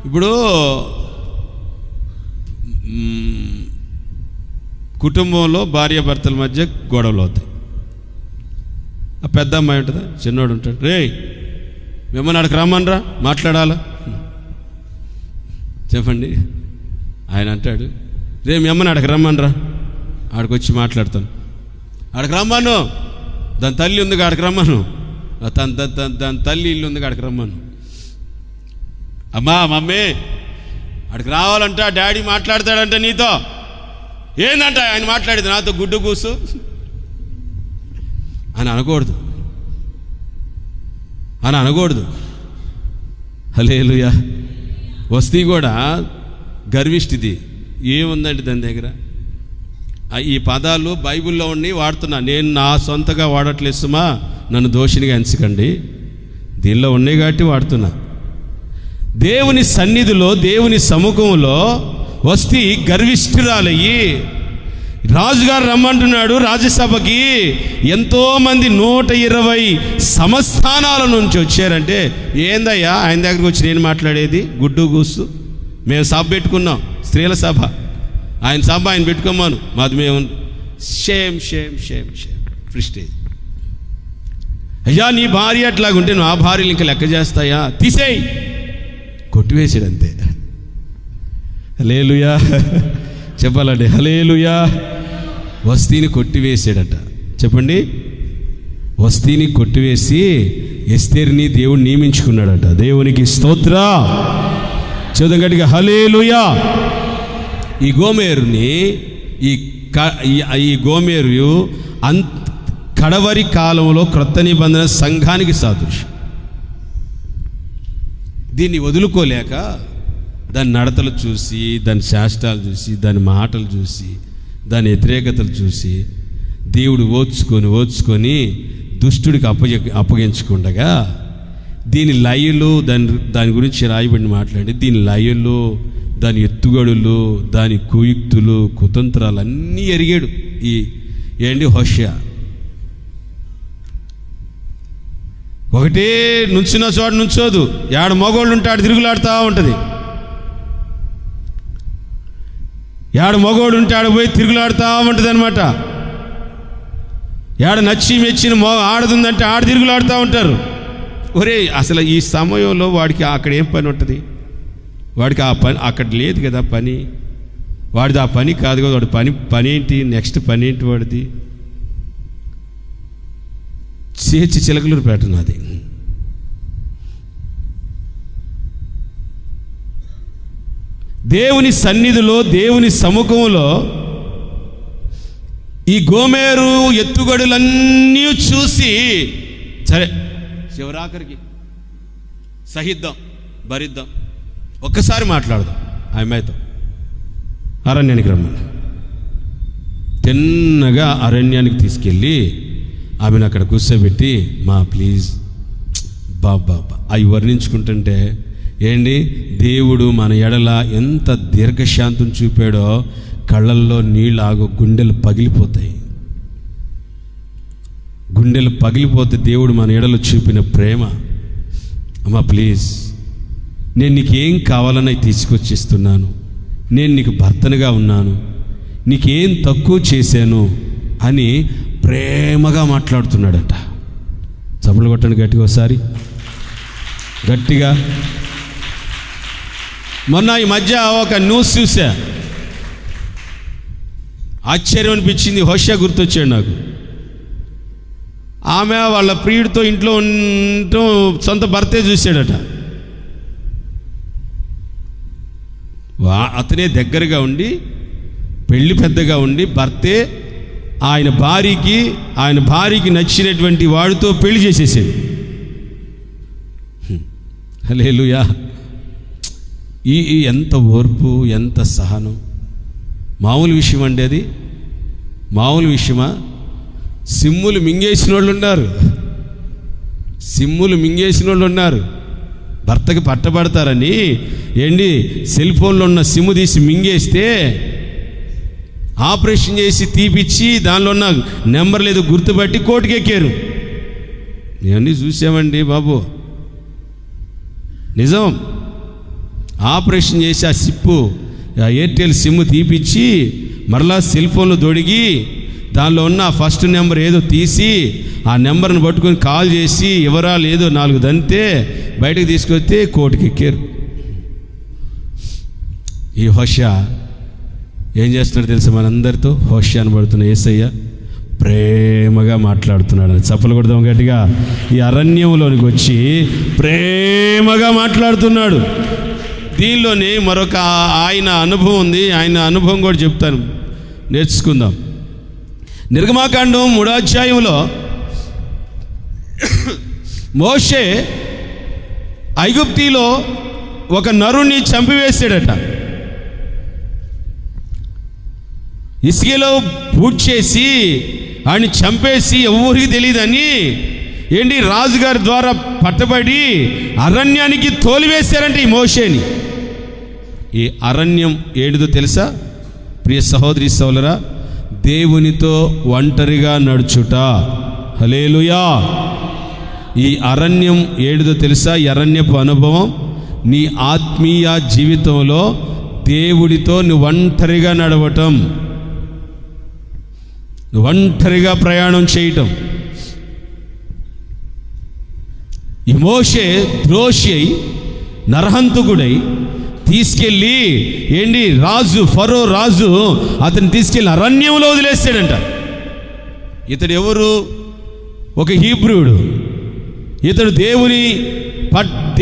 ఇప్పుడు కుటుంబంలో భార్యాభర్తల మధ్య గొడవలు అవుతాయి. ఆ పెద్ద అమ్మాయి ఉంటుందా, చిన్నోడు ఉంటాడు, రే మిమ్మల్ని అక్కడికి రమ్మనరా మాట్లాడాలా చెప్పండి. ఆయన అంటాడు, రే మీ అమ్మని అక్కడికి రమ్మనరా, ఆడికి వచ్చి మాట్లాడతాను. ఆడికి రమ్మను, దాని తల్లి ఉంది ఆడికి రమ్మను, దాని తల్లి ఇల్లు ఉంది ఆడికి రమ్మను. అమ్మా మమ్మీ ఆడికి రావాలంట, డాడీ మాట్లాడతాడంట నీతో. ఏందంట ఆయన మాట్లాడేది నాతో గుడ్డు కూసు అని అనకూడదు, అని అనకూడదు. హల్లెలూయా. వస్తీ కూడా గర్విష్టిది ఏముందండి దాని దగ్గర. ఈ పదాలు బైబిల్లో ఉండి వాడుతున్నా, నేను నా సొంతగా వాడట్లేదు సుమా, నన్ను దోషినిగా ఎంచకండి, దీనిలో ఉన్నాయి కాబట్టి వాడుతున్నా. దేవుని సన్నిధిలో దేవుని సముఖంలో వస్తీ గర్విష్ఠురాలయ్యి రాజుగారు రమ్మంటున్నాడు రాజ్యసభకి. ఎంతోమంది 120 సంస్థానాల నుంచి వచ్చారంటే, ఏందయ్యా ఆయన దగ్గరికి వచ్చి నేను మాట్లాడేది గుడ్డు గూసు. మేము సభ పెట్టుకున్నాం, స్త్రీల సభ, ఆయన సభ ఆయన పెట్టుకోమాను, మాది మేము shame shame shame shame prestige. అయ్యా నీ భార్య అట్లాగుంటే నువ్వు ఆ భార్యలు ఇంకా లెక్క చేస్తాయా, తీసేయి, కొట్టివేసాడు అంతే. హల్లెలూయా చెప్పాలండి, హల్లెలూయా. వస్తీని కొట్టివేసాడట, చెప్పండి. వస్తీని కొట్టివేసి ఎస్తేరుని దేవుడు నియమించుకున్నాడట. దేవునికి స్తోత్ర. చదువు గట్టిగా హల్లెలూయా. ఈ గోమెరుని ఈ గోమెరు కడవరి కాలంలో క్రొత్త నిబంధన సంఘానికి సాదృశ్యం. దీన్ని వదులుకోలేక దాని నడతలు చూసి, దాని శాస్త్రాలు చూసి, దాని మాటలు చూసి, దాని వ్యతిరేకతలు చూసి దేవుడు ఓర్చుకొని దుష్టుడికి అప్పగించుకుండగా దీని లయలు దాని గురించి రాయబడిన మాట్లాడి దీని లయలు, దాని ఎత్తుగడులు, దాని కుయుక్తులు, కుతంత్రాలు అన్నీ ఎరిగాడు ఏంటి హోషేయ. ఒకటే నుంచున్న చోట నుంచోదు, ఏడ మగోళ్ళు ఉంటే ఆడ తిరుగులాడుతూ ఉంటుంది. ఏడ మగోడు ఉంటే ఆడ పోయి తిరుగులాడుతూ ఉంటుంది అనమాట. ఏడ నచ్చి మెచ్చిన ఆడదుందంటే ఆడ తిరుగులాడుతూ ఉంటారు. ఒరే అసలు ఈ సమయంలో వాడికి అక్కడ ఏం పని ఉంటుంది? వాడికి ఆ పని అక్కడ లేదు కదా పని. వాడిది ఆ పని కాదు కదా. వాడి పని ఏంటి? నెక్స్ట్ పని ఏంటి వాడిది? చేర్చి చిలకలూరు పెట్టినది. దేవుని సన్నిధిలో, దేవుని సముఖంలో ఈ గోమేరు ఎత్తుగడులన్నీ చూసి సరే చివరాఖరికి సహిద్దాం, భరిద్దాం, ఒక్కసారి మాట్లాడదాం ఆ అమ్మాయితో. అరణ్యానికి రమ్మని తిన్నగా అరణ్యానికి తీసుకెళ్ళి ఆమెను అక్కడ కూర్చోబెట్టి, మా ప్లీజ్ బాబా అవి వర్ణించుకుంటుంటే ఏంటి దేవుడు మన ఎడల ఎంత దీర్ఘశాంతం చూపాడో కళ్ళల్లో నీళ్ళు ఆగు, గుండెలు పగిలిపోతాయి. గుండెలు పగిలిపోతే దేవుడు మన ఎడలో చూపిన ప్రేమ. అమ్మా ప్లీజ్, నేను నీకేం కావాలని తీసుకొచ్చిస్తున్నాను, నేను నీకు భర్తనుగా ఉన్నాను, నీకేం తక్కువ చేశాను అని ప్రేమగా మాట్లాడుతున్నాడట. చప్పట్లు కొట్టండి గట్టిగా ఒకసారి, గట్టిగా. మొన్న ఈ మధ్య ఒక న్యూస్ చూసా, ఆశ్చర్యం అనిపించింది. హోషేయ గుర్తొచ్చాడు నాకు. ఆమె వాళ్ళ ప్రియుడితో ఇంట్లో ఉండటం సొంత భర్తే చూశాడట. అతనే దగ్గరగా ఉండి, పెళ్ళి పెద్దగా ఉండి, భర్తే ఆయన భార్యకి నచ్చినటువంటి వాడితో పెళ్లి చేసేసాడు. హల్లెలూయా. ఈ ఎంత ఓర్పు, ఎంత సహనం! మామూలు విషయం అండి అది? మామూలు విషయమా? సిమ్ములు మింగేసిన వాళ్ళు ఉన్నారు. భర్తకి పట్టబడతారని ఏంటి సెల్ ఫోన్లో ఉన్న సిమ్ తీసి మింగేస్తే ఆపరేషన్ చేసి తీపిచ్చి దానిలో ఉన్న నెంబర్ లేదు గుర్తుపట్టి కోర్టుకి ఎక్కారు. ఇవన్నీ చూసామండి బాబు, నిజం. ఆపరేషన్ చేసి ఆ ఎయిర్టెల్ సిమ్ తీపిచ్చి మరలా సెల్ ఫోన్లో దొడిగి దానిలో ఉన్న ఫస్ట్ నెంబర్ ఏదో తీసి ఆ నెంబర్ని పట్టుకొని కాల్ చేసి వివరాలు ఏదో 4 దంతే బయటకు తీసుకొస్తే కోర్టుకి ఎక్కారు. ఈ హోషేయ ఏం చేస్తున్నాడు తెలుసా? మనందరితో హోషేయ అనబడుతున్న యేసయ్య ప్రేమగా మాట్లాడుతున్నాడు. చప్పలు కొడదాం గట్టిగా. ఈ అరణ్యంలోనికి వచ్చి ప్రేమగా మాట్లాడుతున్నాడు. దీనిలోనే మరొక ఆయన అనుభవం ఉంది. ఆయన అనుభవం కూడా చెప్తాను, నేర్చుకుందాం. నిర్గమాకాండం 3వ అధ్యాయంలో మోషే ఐగుప్తిలో ఒక నరుణ్ణి చంపివేశాడట. ఇసుకలో పూడ్చేసి చేసి ఆయన్ని చంపేసి ఎవరికి తెలియదని ఏంటి రాజుగారి ద్వారా పట్టబడి అరణ్యానికి తోలివేశారంటే ఈ మోషేని. ఈ అరణ్యం ఏడుదో తెలుసా ప్రియ సహోదరి సోదరులారా? దేవునితో ఒంటరిగా నడుచుట. హల్లెలూయా. ఈ అరణ్యం ఏడుదో తెలుసా? ఈ అరణ్యపు అనుభవం నీ ఆత్మీయ జీవితంలో దేవుడితో నువ్వు ఒంటరిగా నడవటం, ఒంటరిగా ప్రయాణం చేయటం. ఈ మోషే ద్రోషి అయి నరహంతకుడై తీసుకెళ్ళి ఏంటి ఫరో రాజు అతన్ని తీసుకెళ్ళి అరణ్యంలో వదిలేస్తాడంట. ఇతడు ఎవరు? ఒక హీబ్రూయుడు. ఇతడు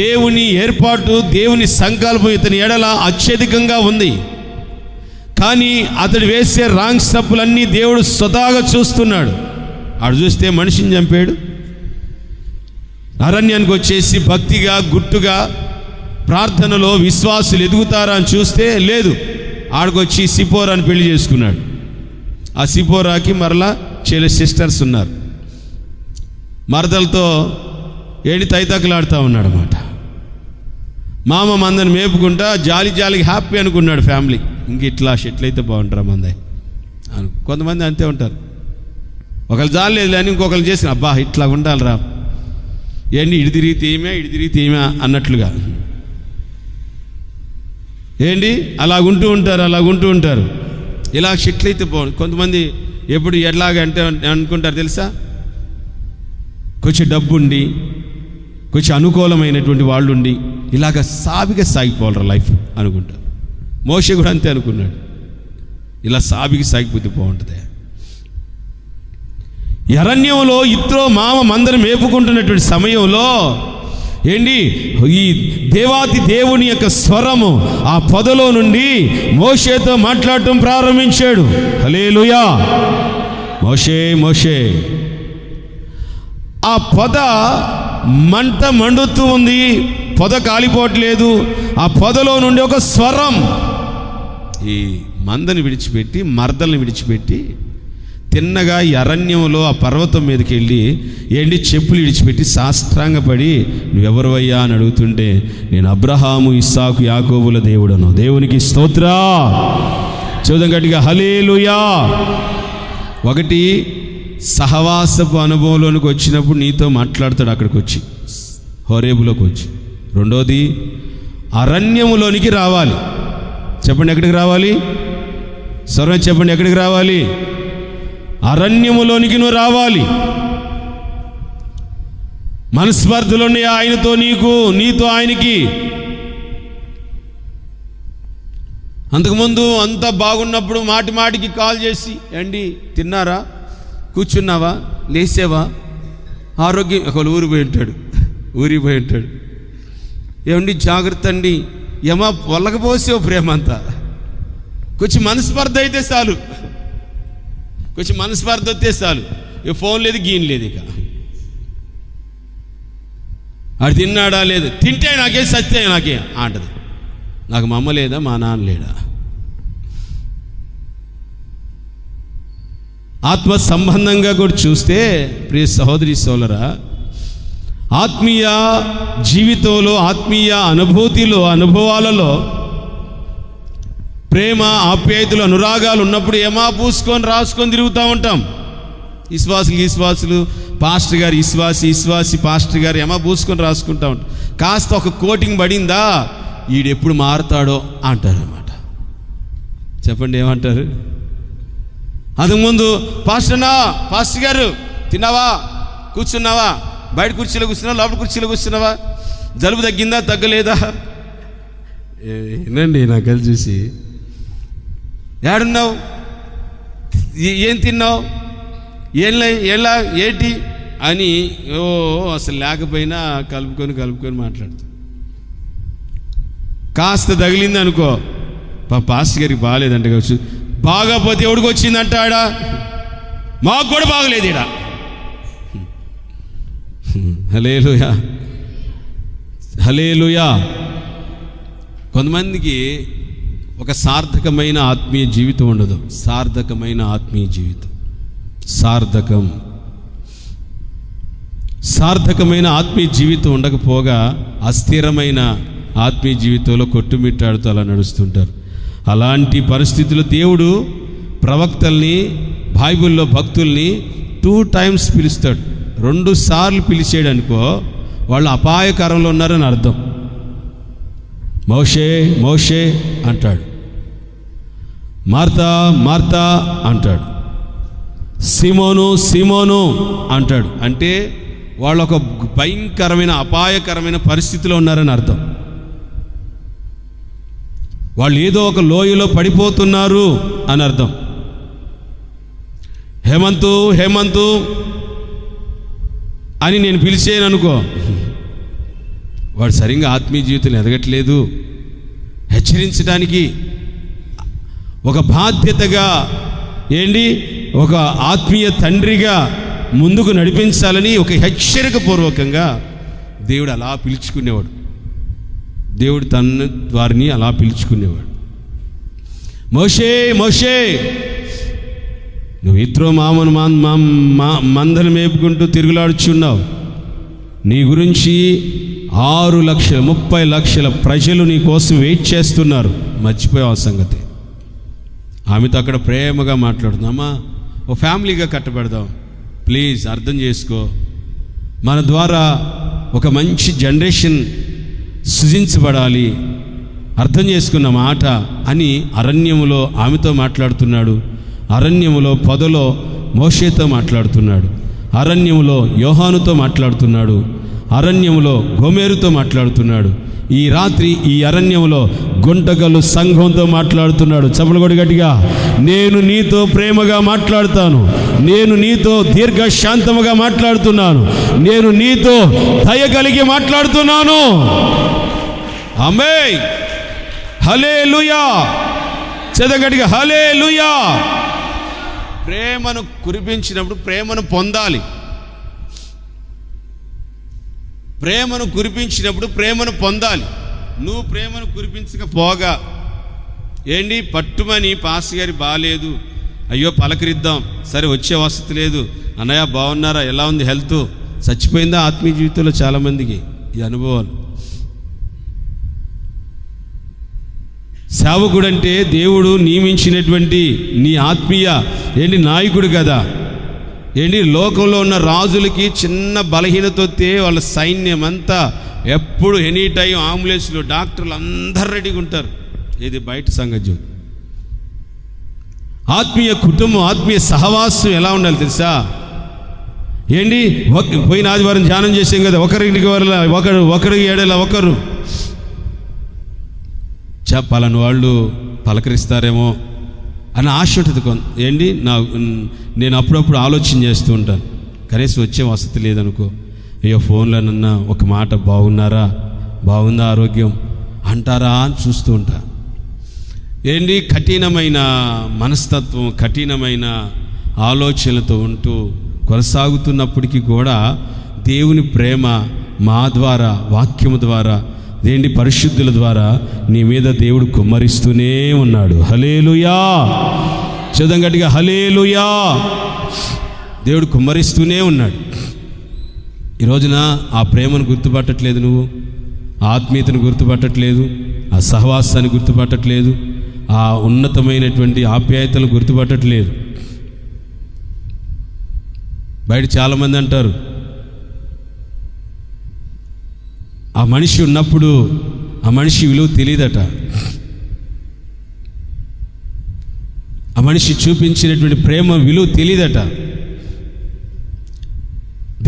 దేవుని ఏర్పాటు, దేవుని సంకల్పం ఇతని ఎడల అత్యధికంగా ఉంది. కానీ అతడు వేసే రాంగ్ స్టెప్పులన్నీ దేవుడు స్వతహాగా చూస్తున్నాడు. ఆడు చూస్తే మనిషిని చంపాడు. అరణ్యానికి వచ్చేసి భక్తిగా గుట్టుగా ప్రార్థనలో విశ్వాసులు ఎదుగుతారా అని చూస్తే లేదు. ఆడికొచ్చి సిపోరాని పెళ్లి చేసుకున్నాడు. ఆ సిపోరాకి మరలా సిస్టర్స్ ఉన్నారు. మరదలతో ఏంటి తైతక్కలాడుతూ ఉన్నాడు అన్నమాట. మామ మందని మేపుకుంటా జాలికి హ్యాపీ అనుకున్నాడు ఫ్యామిలీ. ఇంక ఇట్లా షెట్లు అయితే బాగుంటారా మందే అను. కొంతమంది అంతే ఉంటారు. ఒకళ్ళు జాలి లేదు అని ఇంకొకరు చేసిన అబ్బా ఇట్లా ఉండాలిరా, ఏంటి ఇడి తిరిగి తీయమే అన్నట్లుగా ఏంటి అలాగుంటూ ఉంటారు. ఇలా షెట్లు అయితే బాగుంది. కొంతమంది ఎప్పుడు ఎట్లాగంటే అనుకుంటారు తెలుసా, కొంచెం డబ్బుండి కొంచెం అనుకూలమైనటువంటి వాళ్ళు ఉండి ఇలాగ సాగిపోవాలి లైఫ్ అనుకుంటారు. మోషే కూడా అంతే అనుకున్నాడు, ఇలా సాగిపోతే బాగుంటుంది. అరణ్యంలో ఇత్రో మామ మందరం మేపుకుంటున్నటువంటి సమయంలో ఏంటి ఈ దేవాతి దేవుని యొక్క స్వరము ఆ పొదలో నుండి మోషేతో మాట్లాడటం ప్రారంభించాడు. హల్లెలూయా. మోషే ఆ పొద మంట మండుతూ ఉంది, పొద కాలిపోవట్లేదు. ఆ పొదలో నుండి ఒక స్వరం ఈ మందని విడిచిపెట్టి మర్దల్ని విడిచిపెట్టి తిన్నగా ఈ అరణ్యంలో ఆ పర్వతం మీదకి వెళ్ళి ఏంటి చెప్పులు విడిచిపెట్టి సాష్టాంగపడి నువ్వెవరువయ్యా అని అడుగుతుంటే నేను అబ్రహాము ఇస్సాకు యాకోబుల దేవుడను. దేవునికి స్తోత్రా. చూద్దాం గట్టిగా హల్లెలూయా. ఒకటి సహవాసపు అనుభవంలోనికి వచ్చినప్పుడు నీతో మాట్లాడతాడు అక్కడికి వచ్చి, హోరేబులోకి వచ్చి. రెండోది అరణ్యములోనికి రావాలి. చెప్పండి ఎక్కడికి రావాలి? సర్వ చెప్పండి ఎక్కడికి రావాలి? అరణ్యములోనికి నువ్వు రావాలి. మనస్పర్ధలున్నాయి ఆయనతో నీతో ఆయనకి. అంతకుముందు అంతా బాగున్నప్పుడు మాటికి కాల్ చేసి ఏండి తిన్నారా, కూర్చున్నావా, లేసావా, ఆరోగ్యం. ఒకళ్ళు ఊరికి పోయి ఉంటాడు. ఏమండి జాగ్రత్త అండి, ఏమా పొల్లకపోసావు ప్రేమ అంతా. కొంచెం మనస్పర్ధ అయితే చాలు, కొంచెం మనస్పర్ధ వస్తే చాలు, ఇక ఫోన్ లేదు గీన్ లేదు. ఇక ఆడు తిన్నాడా లేదు, తింటే నాకేం సత్తే నాకే అంటది. నాకు మా అమ్మ లేదా, మా నాన్న లేడా? ఆత్మ సంబంధంగా కూడా చూస్తే ప్రియ సహోదరి సోదరా, ఆత్మీయ జీవితంలో, ఆత్మీయ అనుభవాలలో ప్రేమ, ఆప్యాయతలు, అనురాగాలు ఉన్నప్పుడు ఏమా పూసుకొని రాసుకొని తిరుగుతూ ఉంటాం. విశ్వాసులు పాస్టర్ గారు విశ్వాసి పాస్టర్ గారు ఏమా పూసుకొని రాసుకుంటా ఉంటాం. కాస్త ఒక కోటింగ్ పడిందా ఈడెప్పుడు మారుతాడో అంటారన్నమాట. చెప్పండి ఏమంటారు? అంతకుముందు పాస్టర్ గారు తిన్నావా, కూర్చున్నావా, బయట కుర్చీలో కూర్చున్నావా, లోపల కుర్చీలో కూర్చున్నావా, జలుబు తగ్గిందా తగ్గలేదా? ఏనండి నాకు కలిసి చూసి ఏడున్నావు, ఏం తిన్నావు, ఎలా ఏంటి అని అసలు లేకపోయినా కలుపుకొని మాట్లాడుతూ కాస్త తగిలింది అనుకో, పాస్టర్ గారికి బాగాలేదంట కావచ్చు. బాగాపోతే ఎవడికి వచ్చిందంట ఆడ, మాకు కూడా బాగలేదు ఈడ. హల్లెలూయా. కొంతమందికి ఒక సార్థకమైన ఆత్మీయ జీవితం ఉండదు. సార్థకమైన ఆత్మీయ జీవితం, సార్థకమైన ఆత్మీయ జీవితం ఉండకపోగా అస్థిరమైన ఆత్మీయ జీవితంలో కొట్టుమిట్టాడుతూ అలా నడుస్తుంటారు. అలాంటి పరిస్థితుల్లో దేవుడు ప్రవక్తల్ని, బైబిల్లో భక్తుల్ని 2 times పిలుస్తాడు. 2 సార్లు పిలిచాడు అనుకో, వాళ్ళు అపాయకరంలో ఉన్నారని అర్థం. మోషే అంటాడు, మార్తా అంటాడు, సిమోను అంటాడు. అంటే వాళ్ళు ఒక భయంకరమైన అపాయకరమైన పరిస్థితిలో ఉన్నారని అర్థం. వాళ్ళు ఏదో ఒక లోయలో పడిపోతున్నారు అని అర్థం. హేమంతు అని నేను పిలిచేయను అనుకో, వాడు సరిగ్గా ఆత్మీయ జీవితం ఎదగట్లేదు. హెచ్చరించడానికి ఒక బాధ్యతగా ఒక ఆత్మీయ తండ్రిగా ముందుకు నడిపించాలని ఒక హెచ్చరిక పూర్వకంగా దేవుడు అలా పిలుచుకునేవాడు. దేవుడు తన వారిని అలా పిలుచుకునేవాడు. మోషే నువ్వు ఇత్రో మామను మందను మేపుకుంటూ తిరుగులాడుచున్నావు. నీ గురించి 30 లక్షల ప్రజలు నీ కోసం వెయిట్ చేస్తున్నారు. మర్చిపోయావు ఆ సంగతి. ఆమెతో అక్కడ ప్రేమగా మాట్లాడుతున్నామా, ఓ ఫ్యామిలీగా కట్టబెడదాం, ప్లీజ్ అర్థం చేసుకో, మన ద్వారా ఒక మంచి జనరేషన్ సృజించబడాలి, అర్థం చేసుకున్న మాట అని అరణ్యములో ఆమెతో మాట్లాడుతున్నాడు. అరణ్యములో పొదలో మోషేతో మాట్లాడుతున్నాడు. అరణ్యములో యోహానుతో మాట్లాడుతున్నాడు. అరణ్యములో గోమెరుతో మాట్లాడుతున్నాడు. ఈ రాత్రి ఈ అరణ్యములో గుంటకలు సంఘంతో మాట్లాడుతున్నాడు. చప్పలు కొట్టి గట్టిగా, నేను నీతో ప్రేమగా మాట్లాడుతాను, నేను నీతో దీర్ఘశాంతముగా మాట్లాడుతున్నాను, నేను నీతో దయ కలిగి మాట్లాడుతున్నాను. ఆమేన్, హల్లెలూయా. చదగట్టిగా హల్లెలూయా. ప్రేమను కురిపించినప్పుడు ప్రేమను పొందాలి. ప్రేమను కురిపించినప్పుడు ప్రేమను పొందాలి. నువ్వు ప్రేమను కురిపించకపోగా పట్టుమని పాస్ గారి బాగాలేదు, అయ్యో పలకరిద్దాం, సరే వచ్చే వసతి లేదు, అన్నయ్య బాగున్నారా, ఎలా ఉంది హెల్త్, చచ్చిపోయిందా ఆత్మీయ జీవితంలో చాలామందికి ఈ అనుభవాలు. సేవకుడు అంటే దేవుడు నియమించినటువంటి నీ ఆత్మీయ నాయకుడు కదా. లోకంలో ఉన్న రాజులకి చిన్న బలహీనత వస్తే వాళ్ళ సైన్యం అంతా ఎప్పుడు ఎనీ టైం అంబులెన్స్లు, డాక్టర్లు అందరు రెడీగా ఉంటారు. ఇది బయట సంగతి. ఆత్మీయ కుటుంబం, ఆత్మీయ సహవాసం ఎలా ఉండాలి తెలుసా? పోయిన ఆదివారం ధ్యానం చేసాం కదా, ఒకరికి ఏడేలా ఒకరు పలాని వాళ్ళు పలకరిస్తారేమో అని ఆశ ఉంటుంది. నేను అప్పుడప్పుడు ఆలోచన చేస్తూ ఉంటాను, కనీసం వచ్చే వసతి లేదనుకో, అయ్యో ఫోన్లోనన్నా ఒక మాట బాగున్నారా, బాగుందా ఆరోగ్యం అంటారా అని చూస్తూ ఉంటా. కఠినమైన మనస్తత్వం, కఠినమైన ఆలోచనలతో ఉంటూ కొనసాగుతున్నప్పటికీ కూడా దేవుని ప్రేమ మా ద్వారా, వాక్యము ద్వారా, పరిశుద్ధుల ద్వారా నీ మీద దేవుడు కుమ్మరిస్తూనే ఉన్నాడు. హల్లెలూయా. చదవం గట్టిగా, హల్లెలూయా. దేవుడు కుమ్మరిస్తూనే ఉన్నాడు. ఈ రోజున ఆ ప్రేమను గుర్తుపట్టట్లేదు, నువ్వు ఆత్మీయతను గుర్తుపట్టట్లేదు, ఆ సహవాసాన్ని గుర్తుపట్టట్లేదు, ఆ ఉన్నతమైనటువంటి ఆప్యాయతను గుర్తుపట్టట్లేదు. బయట చాలామంది అంటారు, ఆ మనిషి ఉన్నప్పుడు ఆ మనిషి విలువ తెలియదట, ఆ మనిషి చూపించినటువంటి ప్రేమ విలువ తెలియదట.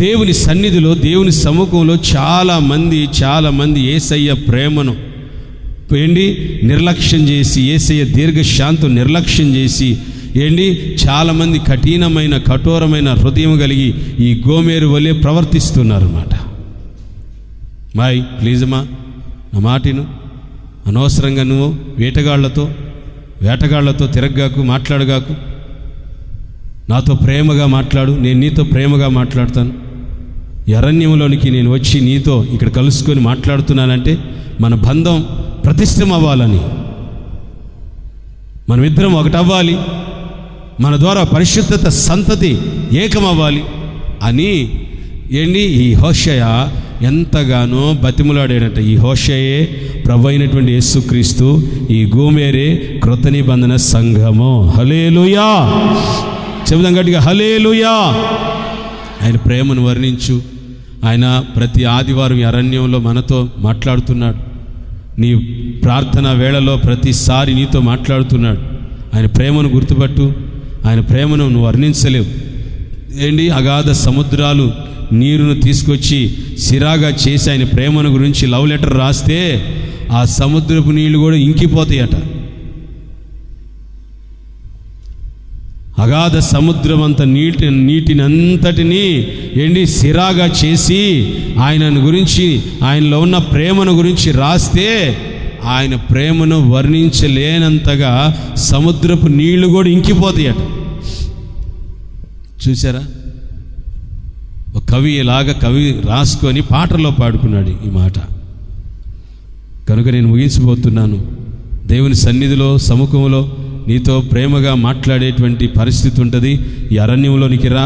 దేవుని సన్నిధిలో, దేవుని సముఖంలో చాలామంది యేసయ్య ప్రేమను నిర్లక్ష్యం చేసి, యేసయ్య దీర్ఘశాంతం నిర్లక్ష్యం చేసి చాలామంది కఠినమైన, కఠోరమైన హృదయం కలిగి ఈ గోమెరు వలె ప్రవర్తిస్తున్నారు అన్నమాట. మాయ్ ప్లీజ్ అమ్మా, నా మాటిను, అనవసరంగా నువ్వు వేటగాళ్లతో తిరగగాకు, మాట్లాడగాకు, నాతో ప్రేమగా మాట్లాడు, నేను నీతో ప్రేమగా మాట్లాడతాను. ఈ అరణ్యంలోనికి నేను వచ్చి నీతో ఇక్కడ కలుసుకొని మాట్లాడుతున్నానంటే మన బంధం ప్రతిష్టం అవ్వాలని, మనమిద్దరం ఒకటవ్వాలి, మన ద్వారా పరిశుద్ధత సంతతి ఏకమవ్వాలి అని ఈ హోషేయ ఎంతగానో బతిములాడాడంట. ఈ హోషేయే ప్రభు అయినటువంటి యేసుక్రీస్తు, ఈ గోమెరే క్రొత్త నిబంధన సంఘము. హల్లెలూయా. చెబుదాం గట్టిగా, హల్లెలూయా. ఆయన ప్రేమను వర్ణించు. ఆయన ప్రతి ఆదివారం ఈ అరణ్యంలో మనతో మాట్లాడుతున్నాడు. నీ ప్రార్థన వేళలో ప్రతిసారి నీతో మాట్లాడుతున్నాడు. ఆయన ప్రేమను గుర్తుపట్టు. ఆయన ప్రేమను నువ్వు వర్ణించలేవు. అగాధ సముద్రాలు నీరును తీసుకొచ్చి సిరాగా చేసి ఆయన ప్రేమను గురించి లవ్ లెటర్ రాస్తే ఆ సముద్రపు నీళ్లు కూడా ఇంకిపోతాయట. అగాధ సముద్రం అంత నీటిని అంతటినీ సిరాగా చేసి ఆయనను గురించి, ఆయనలో ఉన్న ప్రేమను గురించి రాస్తే ఆయన ప్రేమను వర్ణించలేనంతగా సముద్రపు నీళ్లు కూడా ఇంకిపోతాయట. చూసారా? ఒక కవి రాసుకొని పాటలో పాడుకున్నాడు ఈ మాట. కనుక నేను ముగించబోతున్నాను. దేవుని సన్నిధిలో, సముఖంలో నీతో ప్రేమగా మాట్లాడేటువంటి పరిస్థితి ఉంటుంది. ఈ అరణ్యంలోనికి రా.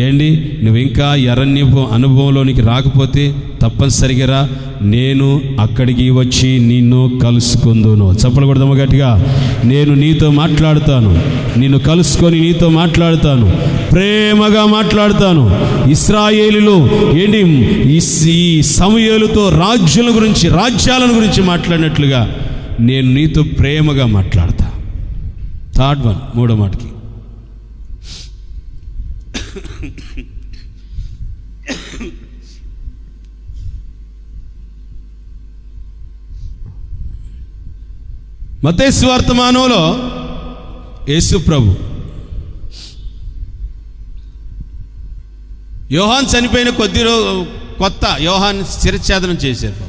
ఏంటి నువ్వు ఇంకా అరణ్యపు అనుభవంలోనికి రాకపోతే తప్పనిసరిగా రా, నేను అక్కడికి వచ్చి నిన్ను కలుసుకుందును. చప్పలు కొడదాము గట్టిగా. నేను నీతో మాట్లాడుతాను, నిన్ను కలుసుకొని నీతో మాట్లాడుతాను, ప్రేమగా మాట్లాడుతాను. ఇశ్రాయేలులో ఏంటి ఈ సమూయేలుతో రాజ్యాలను గురించి మాట్లాడినట్లుగా నేను నీతో ప్రేమగా మాట్లాడతా. థర్డ్ వన్, మూడో మాటకి మత్తయి సువార్తమానంలో యేసు ప్రభు యోహాన్ చనిపోయిన కొత్త యోహాన్ శిరఛేదనం చేశారు.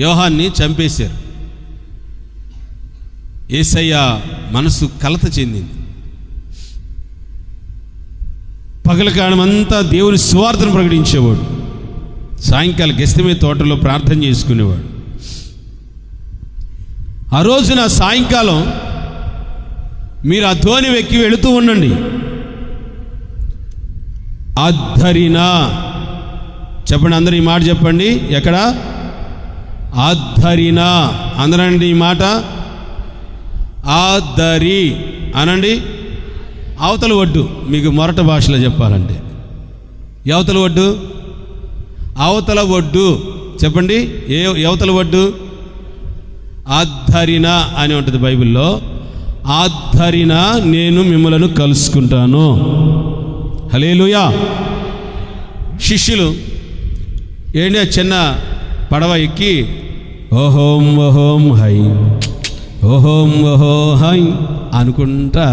యోహాన్ని చంపేశారు. యేసయ్య మనసు కలత చెందింది. పగలకాలమంతా దేవుని సువార్తను ప్రకటించేవాడు. సాయంకాలం గెస్తమే తోటలో ప్రార్థన చేసుకునేవాడు. ఆ రోజున సాయంకాలం మీరు ఆ ధ్వని వెక్కి వెళుతూ ఉండండి. అద్ధరినా, చెప్పండి అందరూ ఈ మాట చెప్పండి. ఎక్కడ? అద్ధరినా అందరండి ఈ మాట. ఆద్దరి అనండి. అవతల ఒడ్డు, మీకు మొరట భాషలో చెప్పాలంటే అవతల ఒడ్డు, అవతల ఒడ్డు చెప్పండి. అవతల ఒడ్డు ఆద్ధరినా అని ఉంటుంది బైబిల్లో. ఆద్ధరినా నేను మిమ్మలను కలుసుకుంటాను. హల్లెలూయా. శిష్యులు ఏంటి ఆ చిన్న పడవ ఎక్కి ఓహోం ఓహోం హై, ఓహోం ఓహో హై అనుకుంటా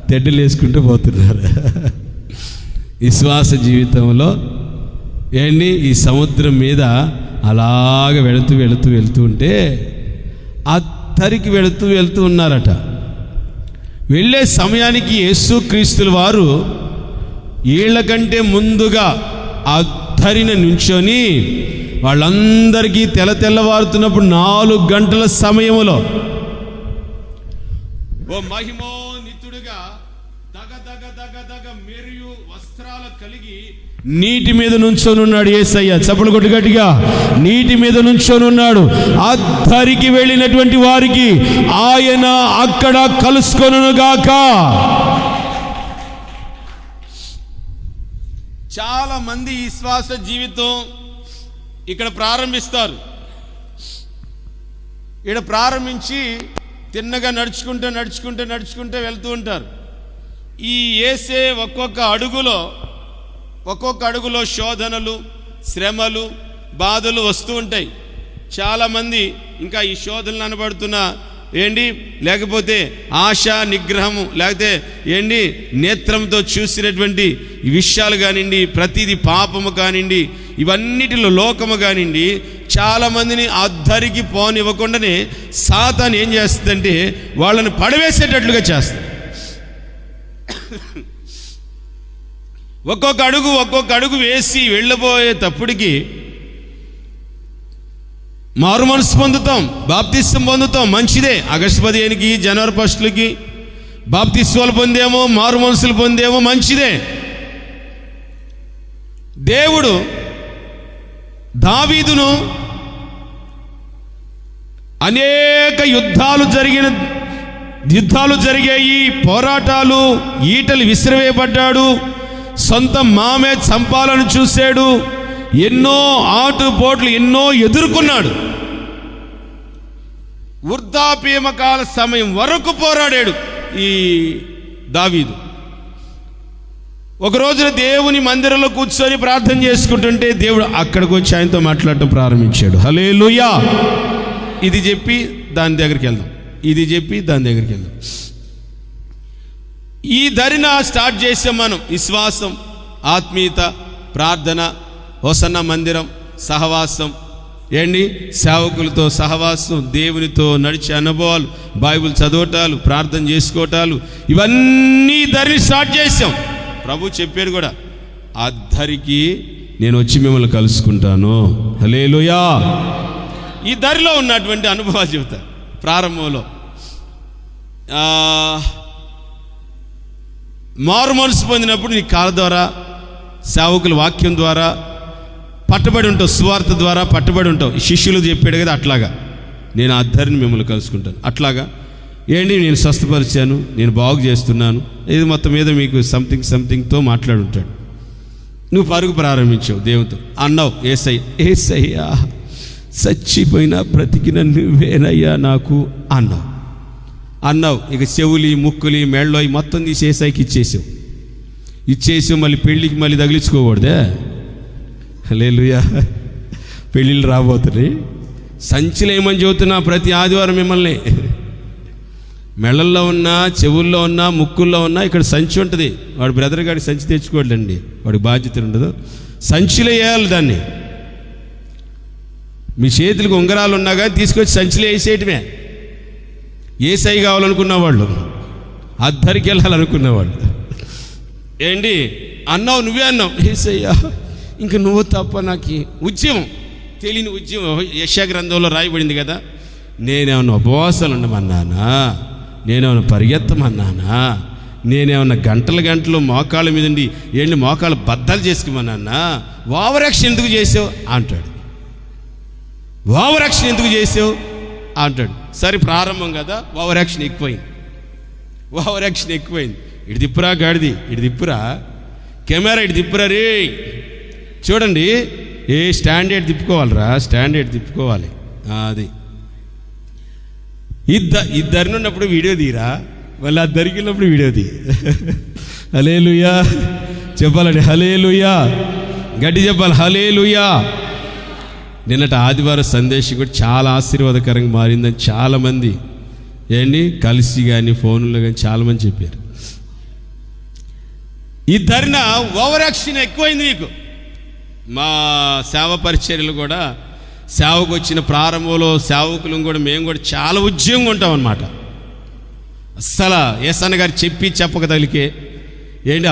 తెడ్డులు వేసుకుంటూ పోతున్నారు. విశ్వాస జీవితంలో ఏంటి ఈ సముద్రం మీద అలాగ వెళుతూ ఉంటే అద్దరికి వెళుతూ ఉన్నారట. వెళ్ళే సమయానికి యేసుక్రీస్తుల వారు వీళ్ళ కంటే ముందుగా అద్దరిన నుంచొని వాళ్ళందరికీ తెల్లవారుతున్నప్పుడు 4 గంటల సమయంలో ఓ మహిమోనితుడుగా దగ మెరియు వస్త్రాలు కలిగి నీటి మీద నుంచోనున్నాడు యేసయ్య. చప్పలు కొట్టు గట్టిగా. నీటి మీద నుంచోనున్నాడు. అద్దరికి వెళ్ళినటువంటి వారికి ఆయన అక్కడ కలుసుకొనుగాక. చాలా మంది ఈ శ్వాస జీవితం ఇక్కడ ప్రారంభిస్తారు. ఇక్కడ ప్రారంభించి తిన్నగా నడుచుకుంటూ వెళ్తూ ఉంటారు. ఈ యేసే ఒక్కొక్క అడుగులో శోధనలు, శ్రమలు, బాధలు వస్తూ ఉంటాయి. చాలామంది ఇంకా ఈ శోధనలు అనబడుతున్న లేకపోతే ఆశ నిగ్రహము, లేకపోతే నేత్రంతో చూసినటువంటి విషయాలు కానివ్వండి, ప్రతిదీ పాపము కానివ్వండి, ఇవన్నిటిలో లోకము కానివ్వండి, చాలామందిని అద్దరికి పోనివ్వకుండానే సాతాను ఏం చేస్తుందంటే వాళ్ళని పడవేసేటట్లుగా చేస్తుంది. ఒక్కొక్క అడుగు వేసి వెళ్ళబోయేటప్పటికి మారు మనసు పొందుతాం, బాప్తిస్వం పొందుతాం, మంచిదే. ఆగస్టు 15కి జనవరి 1కి బాప్తిస్వాలు పొందేమో, మారు మనసులు పొందేమో, మంచిదే. దేవుడు దావీదును అనేక యుద్ధాలు జరిగాయి, పోరాటాలు, ఈటలు విసిరివేయబడ్డాడు, సొంత మామే చంపాలని చూశాడు, ఎన్నో ఆటుపోట్లు ఎన్నో ఎదుర్కొన్నాడు. వృద్ధాప్యమకాల సమయం వరకు పోరాడాడు ఈ దావీదు. ఒక రోజున దేవుని మందిరంలో కూర్చొని ప్రార్థన చేసుకుంటుంటే దేవుడు అక్కడికి వచ్చి ఆయనతో మాట్లాడటం ప్రారంభించాడు. హల్లెలూయా. ఇది చెప్పి దాని దగ్గరికి వెళ్దాం, ఇది చెప్పి దాని దగ్గరికి వెళ్దాం. ఈ ధరిన స్టార్ట్ చేసాం మనం. విశ్వాసం, ఆత్మీయత, ప్రార్థన, హోసన్న మందిరం, సహవాసం, సేవకులతో సహవాసం, దేవునితో నడిచే అనుభవాలు, బైబిల్ చదవటాలు, ప్రార్థన చేసుకోవటాలు, ఇవన్నీ ధరిని స్టార్ట్ చేసాం. ప్రభు చెప్పాడు కూడా, అద్దరికి నేను వచ్చి మిమ్మల్ని కలుసుకుంటాను. హల్లెలూయా. ఈ ధరిలో ఉన్నటువంటి అనుభవాలు చెబుతా. ప్రారంభంలో మారు మనసు పొందినప్పుడు నీ కాళ్ళ ద్వారా, సేవకుల వాక్యం ద్వారా పట్టబడి ఉంటావు, సువార్త ద్వారా పట్టబడి ఉంటావు. శిష్యులు చెప్పాడు కదా, అట్లాగా నేను ఆ ధరిని మిమ్మల్ని కలుసుకుంటాను. అట్లాగా ఏంటి, నేను స్వస్థపరిచాను, నేను బాగు చేస్తున్నాను, ఇది మొత్తం మీద మీకు సంథింగ్తో మాట్లాడుంటాడు. నువ్వు పరుగు ప్రారంభించావు, దేవునితో అన్నావు, ఏసయ్యా చచ్చిపోయినా బ్రతికిన నువ్వేనయ్యా నాకు అన్నావు. ఇక చెవులి, ముక్కులి, మెళ్ళో మొత్తం తీసి ఏసైకి ఇచ్చేసావు. మళ్ళీ పెళ్ళికి మళ్ళీ తగిలించుకోకూడదే? హల్లెలూయా. పెళ్ళిళ్ళు రాబోతున్నాయి. సంచిలో ఏమని చెబుతున్నా ప్రతి ఆదివారం మిమ్మల్ని, మెళ్ళల్లో ఉన్నా, చెవుల్లో ఉన్నా, ముక్కుల్లో ఉన్నా ఇక్కడ సంచి ఉంటుంది. వాడు బ్రదర్ గారికి సంచి తెచ్చుకోవద్దండి, వాడికి బాధ్యత ఉండదు. సంచిలో వేయాలి దాన్ని. మీ చేతులకు ఉంగరాలు ఉన్నా కానీ తీసుకొచ్చి సంచిలో వేసేయటమే. ఏసై కావాలనుకున్న వాళ్ళు, అద్దరికి వెళ్ళాలనుకున్నవాళ్ళు ఏంటి అన్నావు, నువ్వే అన్నావు, ఏసయ్యా ఇంక నువ్వు తప్ప నాకు ఉద్యమం, తెలియని ఉద్యమం. యెషయా గ్రంథంలో రాయబడింది కదా, నేనేమన్నా ఉపవాసాలు ఉండమన్నానా, నేనేమన్నా పరిగెత్తమన్నానా, నేనేమన్నా గంటలు మోకాళ్ళ మీద ఉండి ఏంటి మోకాళ్ళు బద్దలు చేసుకోమన్నానా, ఓవరాక్షన్ ఎందుకు చేసావు అంటాడు. ఓవరాక్షన్ ఎందుకు చేసావు అంటాడు. సరే ప్రారంభం కదా, ఓవరాక్షన్ ఎక్కువైంది. ఇటు తిప్పురా గాడిది, ఇటు తిప్పురా కెమెరా, ఇటు తిప్పురా రే. చూడండి, ఏ స్టాండర్డ్ తిప్పుకోవాలి. అది ఇద్దరినున్నప్పుడు వీడియో తీరా, మళ్ళీ ఆ దొరికినప్పుడు వీడియో తీ. హల్లెలూయా చెప్పాలండి, హల్లెలూయా గట్టి చెప్పాలి, హల్లెలూయా. నిన్నటి ఆదివారం సందేశం కూడా చాలా ఆశీర్వాదకరంగా మారిందని చాలామంది కలిసి కానీ ఫోన్లో కానీ చాలామంది చెప్పారు. ఈ ధర్నా ఓవరాక్షన్ ఎక్కువైంది నీకు. మా సేవ పరిచర్యలు కూడా, సేవకు వచ్చిన ప్రారంభంలో సేవకులు కూడా మేము కూడా చాలా ఉద్యోగంగా ఉంటాం అన్నమాట. అస్సలు ఏసన్న గారు చెప్పి చెప్పకదలికే,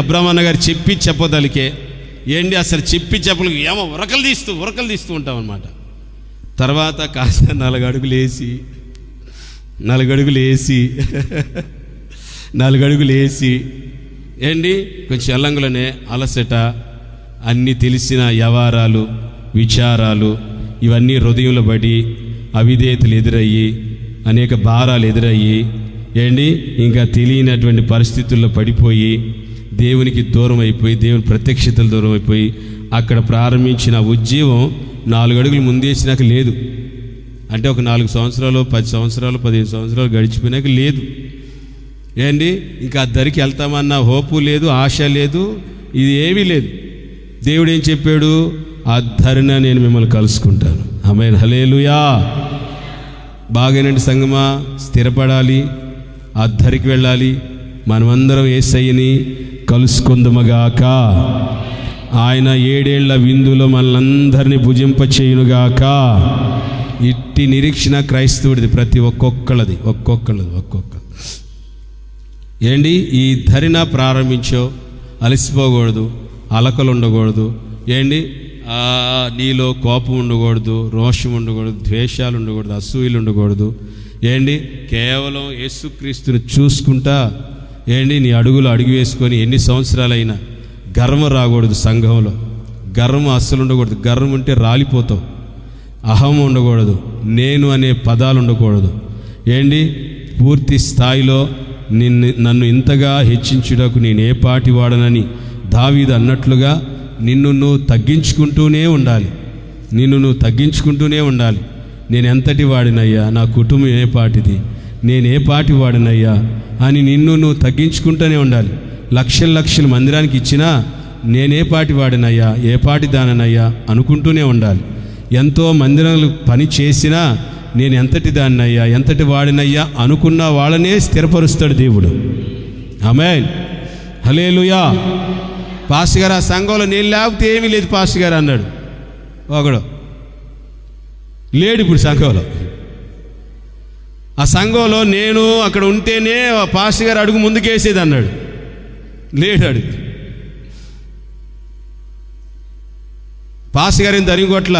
అబ్రహ్మన్న గారు చెప్పి చెప్పదలికే, అసలు చెప్పి చెప్పలు ఏమో ఉరకలు తీస్తూ ఉంటాం అన్నమాట. తర్వాత కాస్త 4 అడుగులు వేసి కొంచెం ఎల్లంగులనే అలసట, అన్నీ తెలిసిన వ్యవహారాలు, విచారాలు ఇవన్నీ హృదయంలో పడి అవిధేయతలు ఎదురయ్యి, అనేక భారాలు ఎదురయ్యి ఇంకా తెలియనటువంటి పరిస్థితుల్లో పడిపోయి, దేవునికి దూరం అయిపోయి, దేవుని ప్రత్యక్షతలు దూరం అయిపోయి, అక్కడ ప్రారంభించిన ఉద్యమం 4 అడుగులు ముందేసినాక లేదు. అంటే ఒక 4 సంవత్సరాలు, 10 సంవత్సరాలు, 15 సంవత్సరాలు గడిచిపోయినాక లేదు. ఇంకా ధరికి వెళ్తామన్న హోపు లేదు, ఆశ లేదు, ఇది ఏమీ లేదు. దేవుడు ఏం చెప్పాడు, ఆ ధరిన నేను మిమ్మల్ని కలుసుకుంటాను. ఆమేన్, హల్లెలూయా. బాగేనండి సంగమా, స్థిరపడాలి, ఆ ధరికి వెళ్ళాలి. మనమందరం యేసయ్యని కలుసుకుందుమగాక. ఆయన 7 ఏళ్ల విందులో మనలందరినీ భుజింపచేయునుగాక. ఇట్టి నిరీక్షణ క్రైస్తవుడిది, ప్రతి ఒక్కొక్కళ్ళది. ఈ ధరిన ప్రారంభించో అలసిపోకూడదు, అలకలు ఉండకూడదు, నీలో కోపం ఉండకూడదు, రోషం ఉండకూడదు, ద్వేషాలు ఉండకూడదు, అసూయలు ఉండకూడదు. కేవలం యేసుక్రీస్తుని చూసుకుంటా నీ అడుగులు అడుగు వేసుకొని ఎన్ని సంవత్సరాలైనా గర్వం రాకూడదు. సంఘంలో గర్వం అస్సలు ఉండకూడదు. గర్వం ఉంటే రాలిపోతావు. అహం ఉండకూడదు, నేను అనే పదాలు ఉండకూడదు. పూర్తి స్థాయిలో నన్ను ఇంతగా హెచ్చించుటకు నేను ఏ పాటి వాడనని దావీదు అన్నట్లుగా నిన్ను నువ్వు తగ్గించుకుంటూనే ఉండాలి. నేను ఎంతటి వాడినయ్యా, నా కుటుంబం ఏ పాటిది, నేను ఏ పాటి వాడినయ్యా అని నిన్ను నువ్వు తగ్గించుకుంటూనే ఉండాలి. లక్షల మందిరానికి ఇచ్చినా నేనే పాటి వాడినయ్యా, ఏ పాటి దాననయ్యా అనుకుంటూనే ఉండాలి. ఎంతో మందిరాలు పని చేసినా నేను ఎంతటి దాన్నయ్యా, ఎంతటి వాడినయ్యా అనుకున్న వాళ్ళనే స్థిరపరుస్తాడు దేవుడు. ఆమేన్, హల్లెలూయా. పాస్టర్ గారు, ఆ సంఘంలో నేను లేకపోతే ఏమీ లేదు పాస్టర్ గారు అన్నాడు ఒకడు. లేడు ఇప్పుడు సంఘంలో. ఆ సంఘంలో నేను అక్కడ ఉంటేనే పాస్టర్ గారు అడుగు ముందుకేసేది అన్నాడు. లేడు అడుగు. పాస్టర్ గారు ఏం తరిగికొట్ల,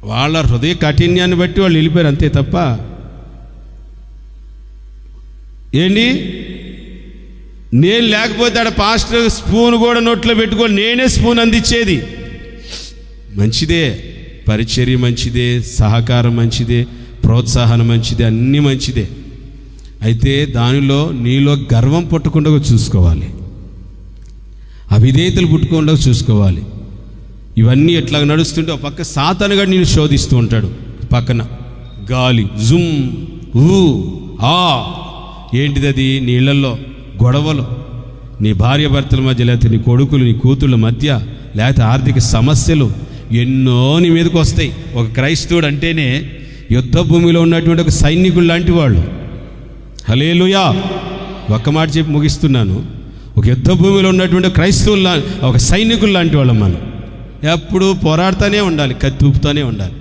వాళ్ళ హృదయ కాఠిన్యాన్ని బట్టి వాళ్ళు వెళ్ళిపోయారు అంతే తప్ప. నేను లేకపోతే ఆడ పాస్టర్ స్పూన్ కూడా నోట్లో పెట్టుకొని నేనే స్పూన్ అందించేది. మంచిదే, పరిచర్య మంచిదే, సహకారం మంచిదే, ప్రోత్సాహన మంచిదే, అన్నీ మంచిదే. అయితే దానిలో నీలో గర్వం పుట్టకుండా చూసుకోవాలి, అవిధేయతలు పుట్టకుండా చూసుకోవాలి. ఇవన్నీ ఎట్లా నడుస్తుంటే ఒక పక్క సాతానుగా నేను శోధిస్తూ ఉంటాడు, పక్కన గాలి జుమ్ ఊ ఆ ఏంటిది అది? నీ ఇళ్లలో గొడవలు, నీ భార్య భర్తల మధ్య, లేకపోతే నీ కొడుకులు నీ కూతుళ్ళ మధ్య, లేకపోతే ఆర్థిక సమస్యలు ఎన్నో నీ మీదకి వస్తాయి. ఒక క్రైస్తవుడు అంటేనే యుద్ధ భూమిలో ఉన్నటువంటి ఒక సైనికులు లాంటి వాళ్ళు. హల్లెలూయా. ఒక్క మాట చెప్పి ముగిస్తున్నాను. ఒక యుద్ధ భూమిలో ఉన్నటువంటి క్రైస్తవులు, ఒక సైనికులు లాంటి వాళ్ళం మనం. ఎప్పుడు పోరాడుతూనే ఉండాలి, కత్తి ఊపుతూనే ఉండాలి,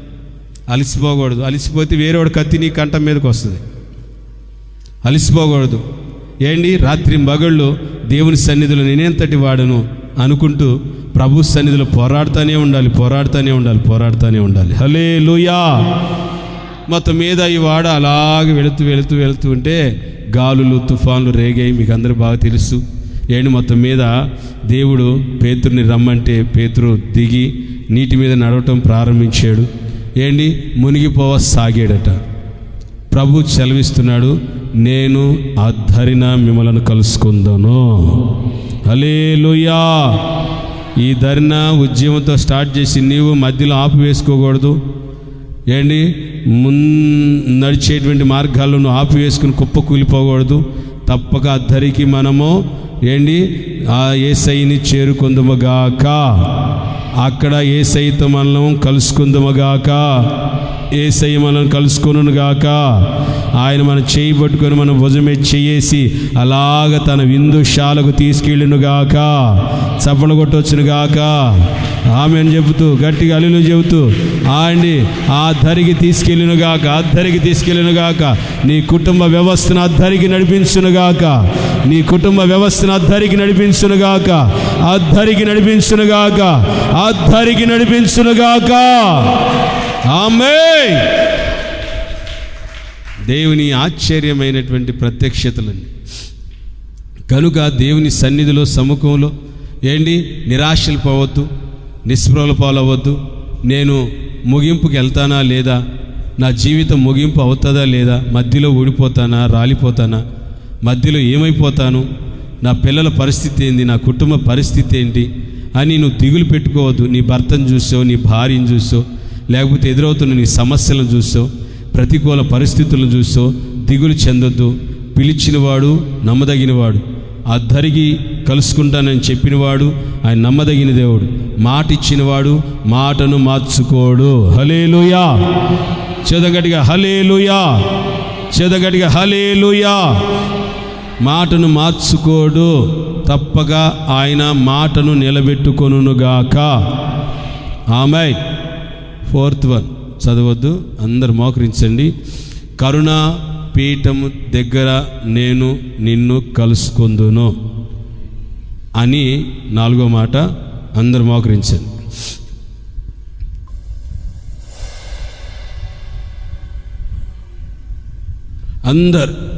అలసిపోకూడదు. అలసిపోతే వేరేవాడు కత్తి నీ కంఠం మీదకి వస్తుంది. అలసిపోకూడదు. ఏంటి రాత్రి మగళ్ళు దేవుని సన్నిధిలో నేనేంతటి వాడను అనుకుంటూ ప్రభు సన్నిధిలో పోరాడుతూనే ఉండాలి, పోరాడుతూనే ఉండాలి, పోరాడుతూనే ఉండాలి. హల్లెలూయా. మొత్తం మీద ఈ వాడ అలాగే వెళుతూ ఉంటే గాలులు తుఫాన్లు రేగాయి, మీకు అందరూ బాగా తెలుసు. ఏంటి మొత్తం మీద దేవుడు పేతురుని రమ్మంటే పేతురు దిగి నీటి మీద నడవటం ప్రారంభించాడు. ఏంటి మునిగిపోసాగాడట. ప్రభు సెలవిస్తున్నాడు, నేను అద్ధరిన మిమ్మల్ని కలుసుకుందాను. హల్లెలూయా. ఈ ధరిన ఉద్యమంతో స్టార్ట్ చేసి నీవు మధ్యలో ఆపివేసుకోకూడదు. ఏంటి నడిచేటువంటి మార్గాల్లో నువ్వు ఆపివేసుకుని కుప్ప కూలిపోకూడదు. తప్పక అద్ధరికి మనము ఏంటి ఆ యేసయ్యని చేరుకుందుముగాక, అక్కడ యేసయ్యతో మనం కలుసుకుందుముగాక, యేసయ్య మనం కలుసుకొనుగాక. ఆయన మనం చేయి పట్టుకొని మనం భుజమే చేసి అలాగ తన విందుశాలకు తీసుకెళ్ళునుగాక. చప్పలు కొట్టొచ్చునుగాక. ఆమె అని చెబుతూ గట్టిగా అల్లులు చెబుతూ ఆండి అద్ధరికి తీసుకెళ్ళునుగాక, అద్ధరికి తీసుకెళ్ళునుగాక. నీ కుటుంబ వ్యవస్థను అద్ధరికి నడిపించునుగాక, నీ కుటుంబ వ్యవస్థను అద్ధరికి నడిపించునుగాక, అద్ధరికి నడిపించునుగాక, అద్ధరికి నడిపించునుగాక. ఆమేన్. దేవుని ఆశ్చర్యమైనటువంటి ప్రత్యక్షతలన్నీ కనుక దేవుని సన్నిధిలో సముఖంలో ఏంటి నిరాశలు పోవద్దు, నిస్పృహలు పాలవద్దు. నేను ముగింపుకి వెళ్తానా లేదా, నా జీవితం ముగింపు అవుతుందా లేదా, మధ్యలో ఊడిపోతానా, రాలిపోతానా, మధ్యలో ఏమైపోతాను, నా పిల్లల పరిస్థితి ఏంది, నా కుటుంబ పరిస్థితి ఏంటి అని నువ్వు దిగులు పెట్టుకోవద్దు. నీ భర్తను చూసో, నీ భార్యను చూసో, లేకపోతే ఎదురవుతున్న నీ సమస్యలను చూసో, ప్రతికూల పరిస్థితులను చూసో దిగులు చెందొద్దు. పిలిచినవాడు నమ్మదగినవాడు, అద్ధరికి కలుసుకుంటానని చెప్పినవాడు ఆయన నమ్మదగిన దేవుడు. మాట ఇచ్చినవాడు మాటను మార్చుకోడు. హల్లెలూయా. చెదగడిగా హల్లెలూయా, చెదగడిగా హల్లెలూయా. మాటను మార్చుకోడు, తప్పక ఆయన మాటను నిలబెట్టుకొనుగాక. ఆమేన్. 4th one చదవద్దు, అందరు మోకరించండి. కరుణా పీఠము దగ్గర నేను నిన్ను కలుసుకుందును అని 4వ మాట. అందరు మోకరించండి. అందరు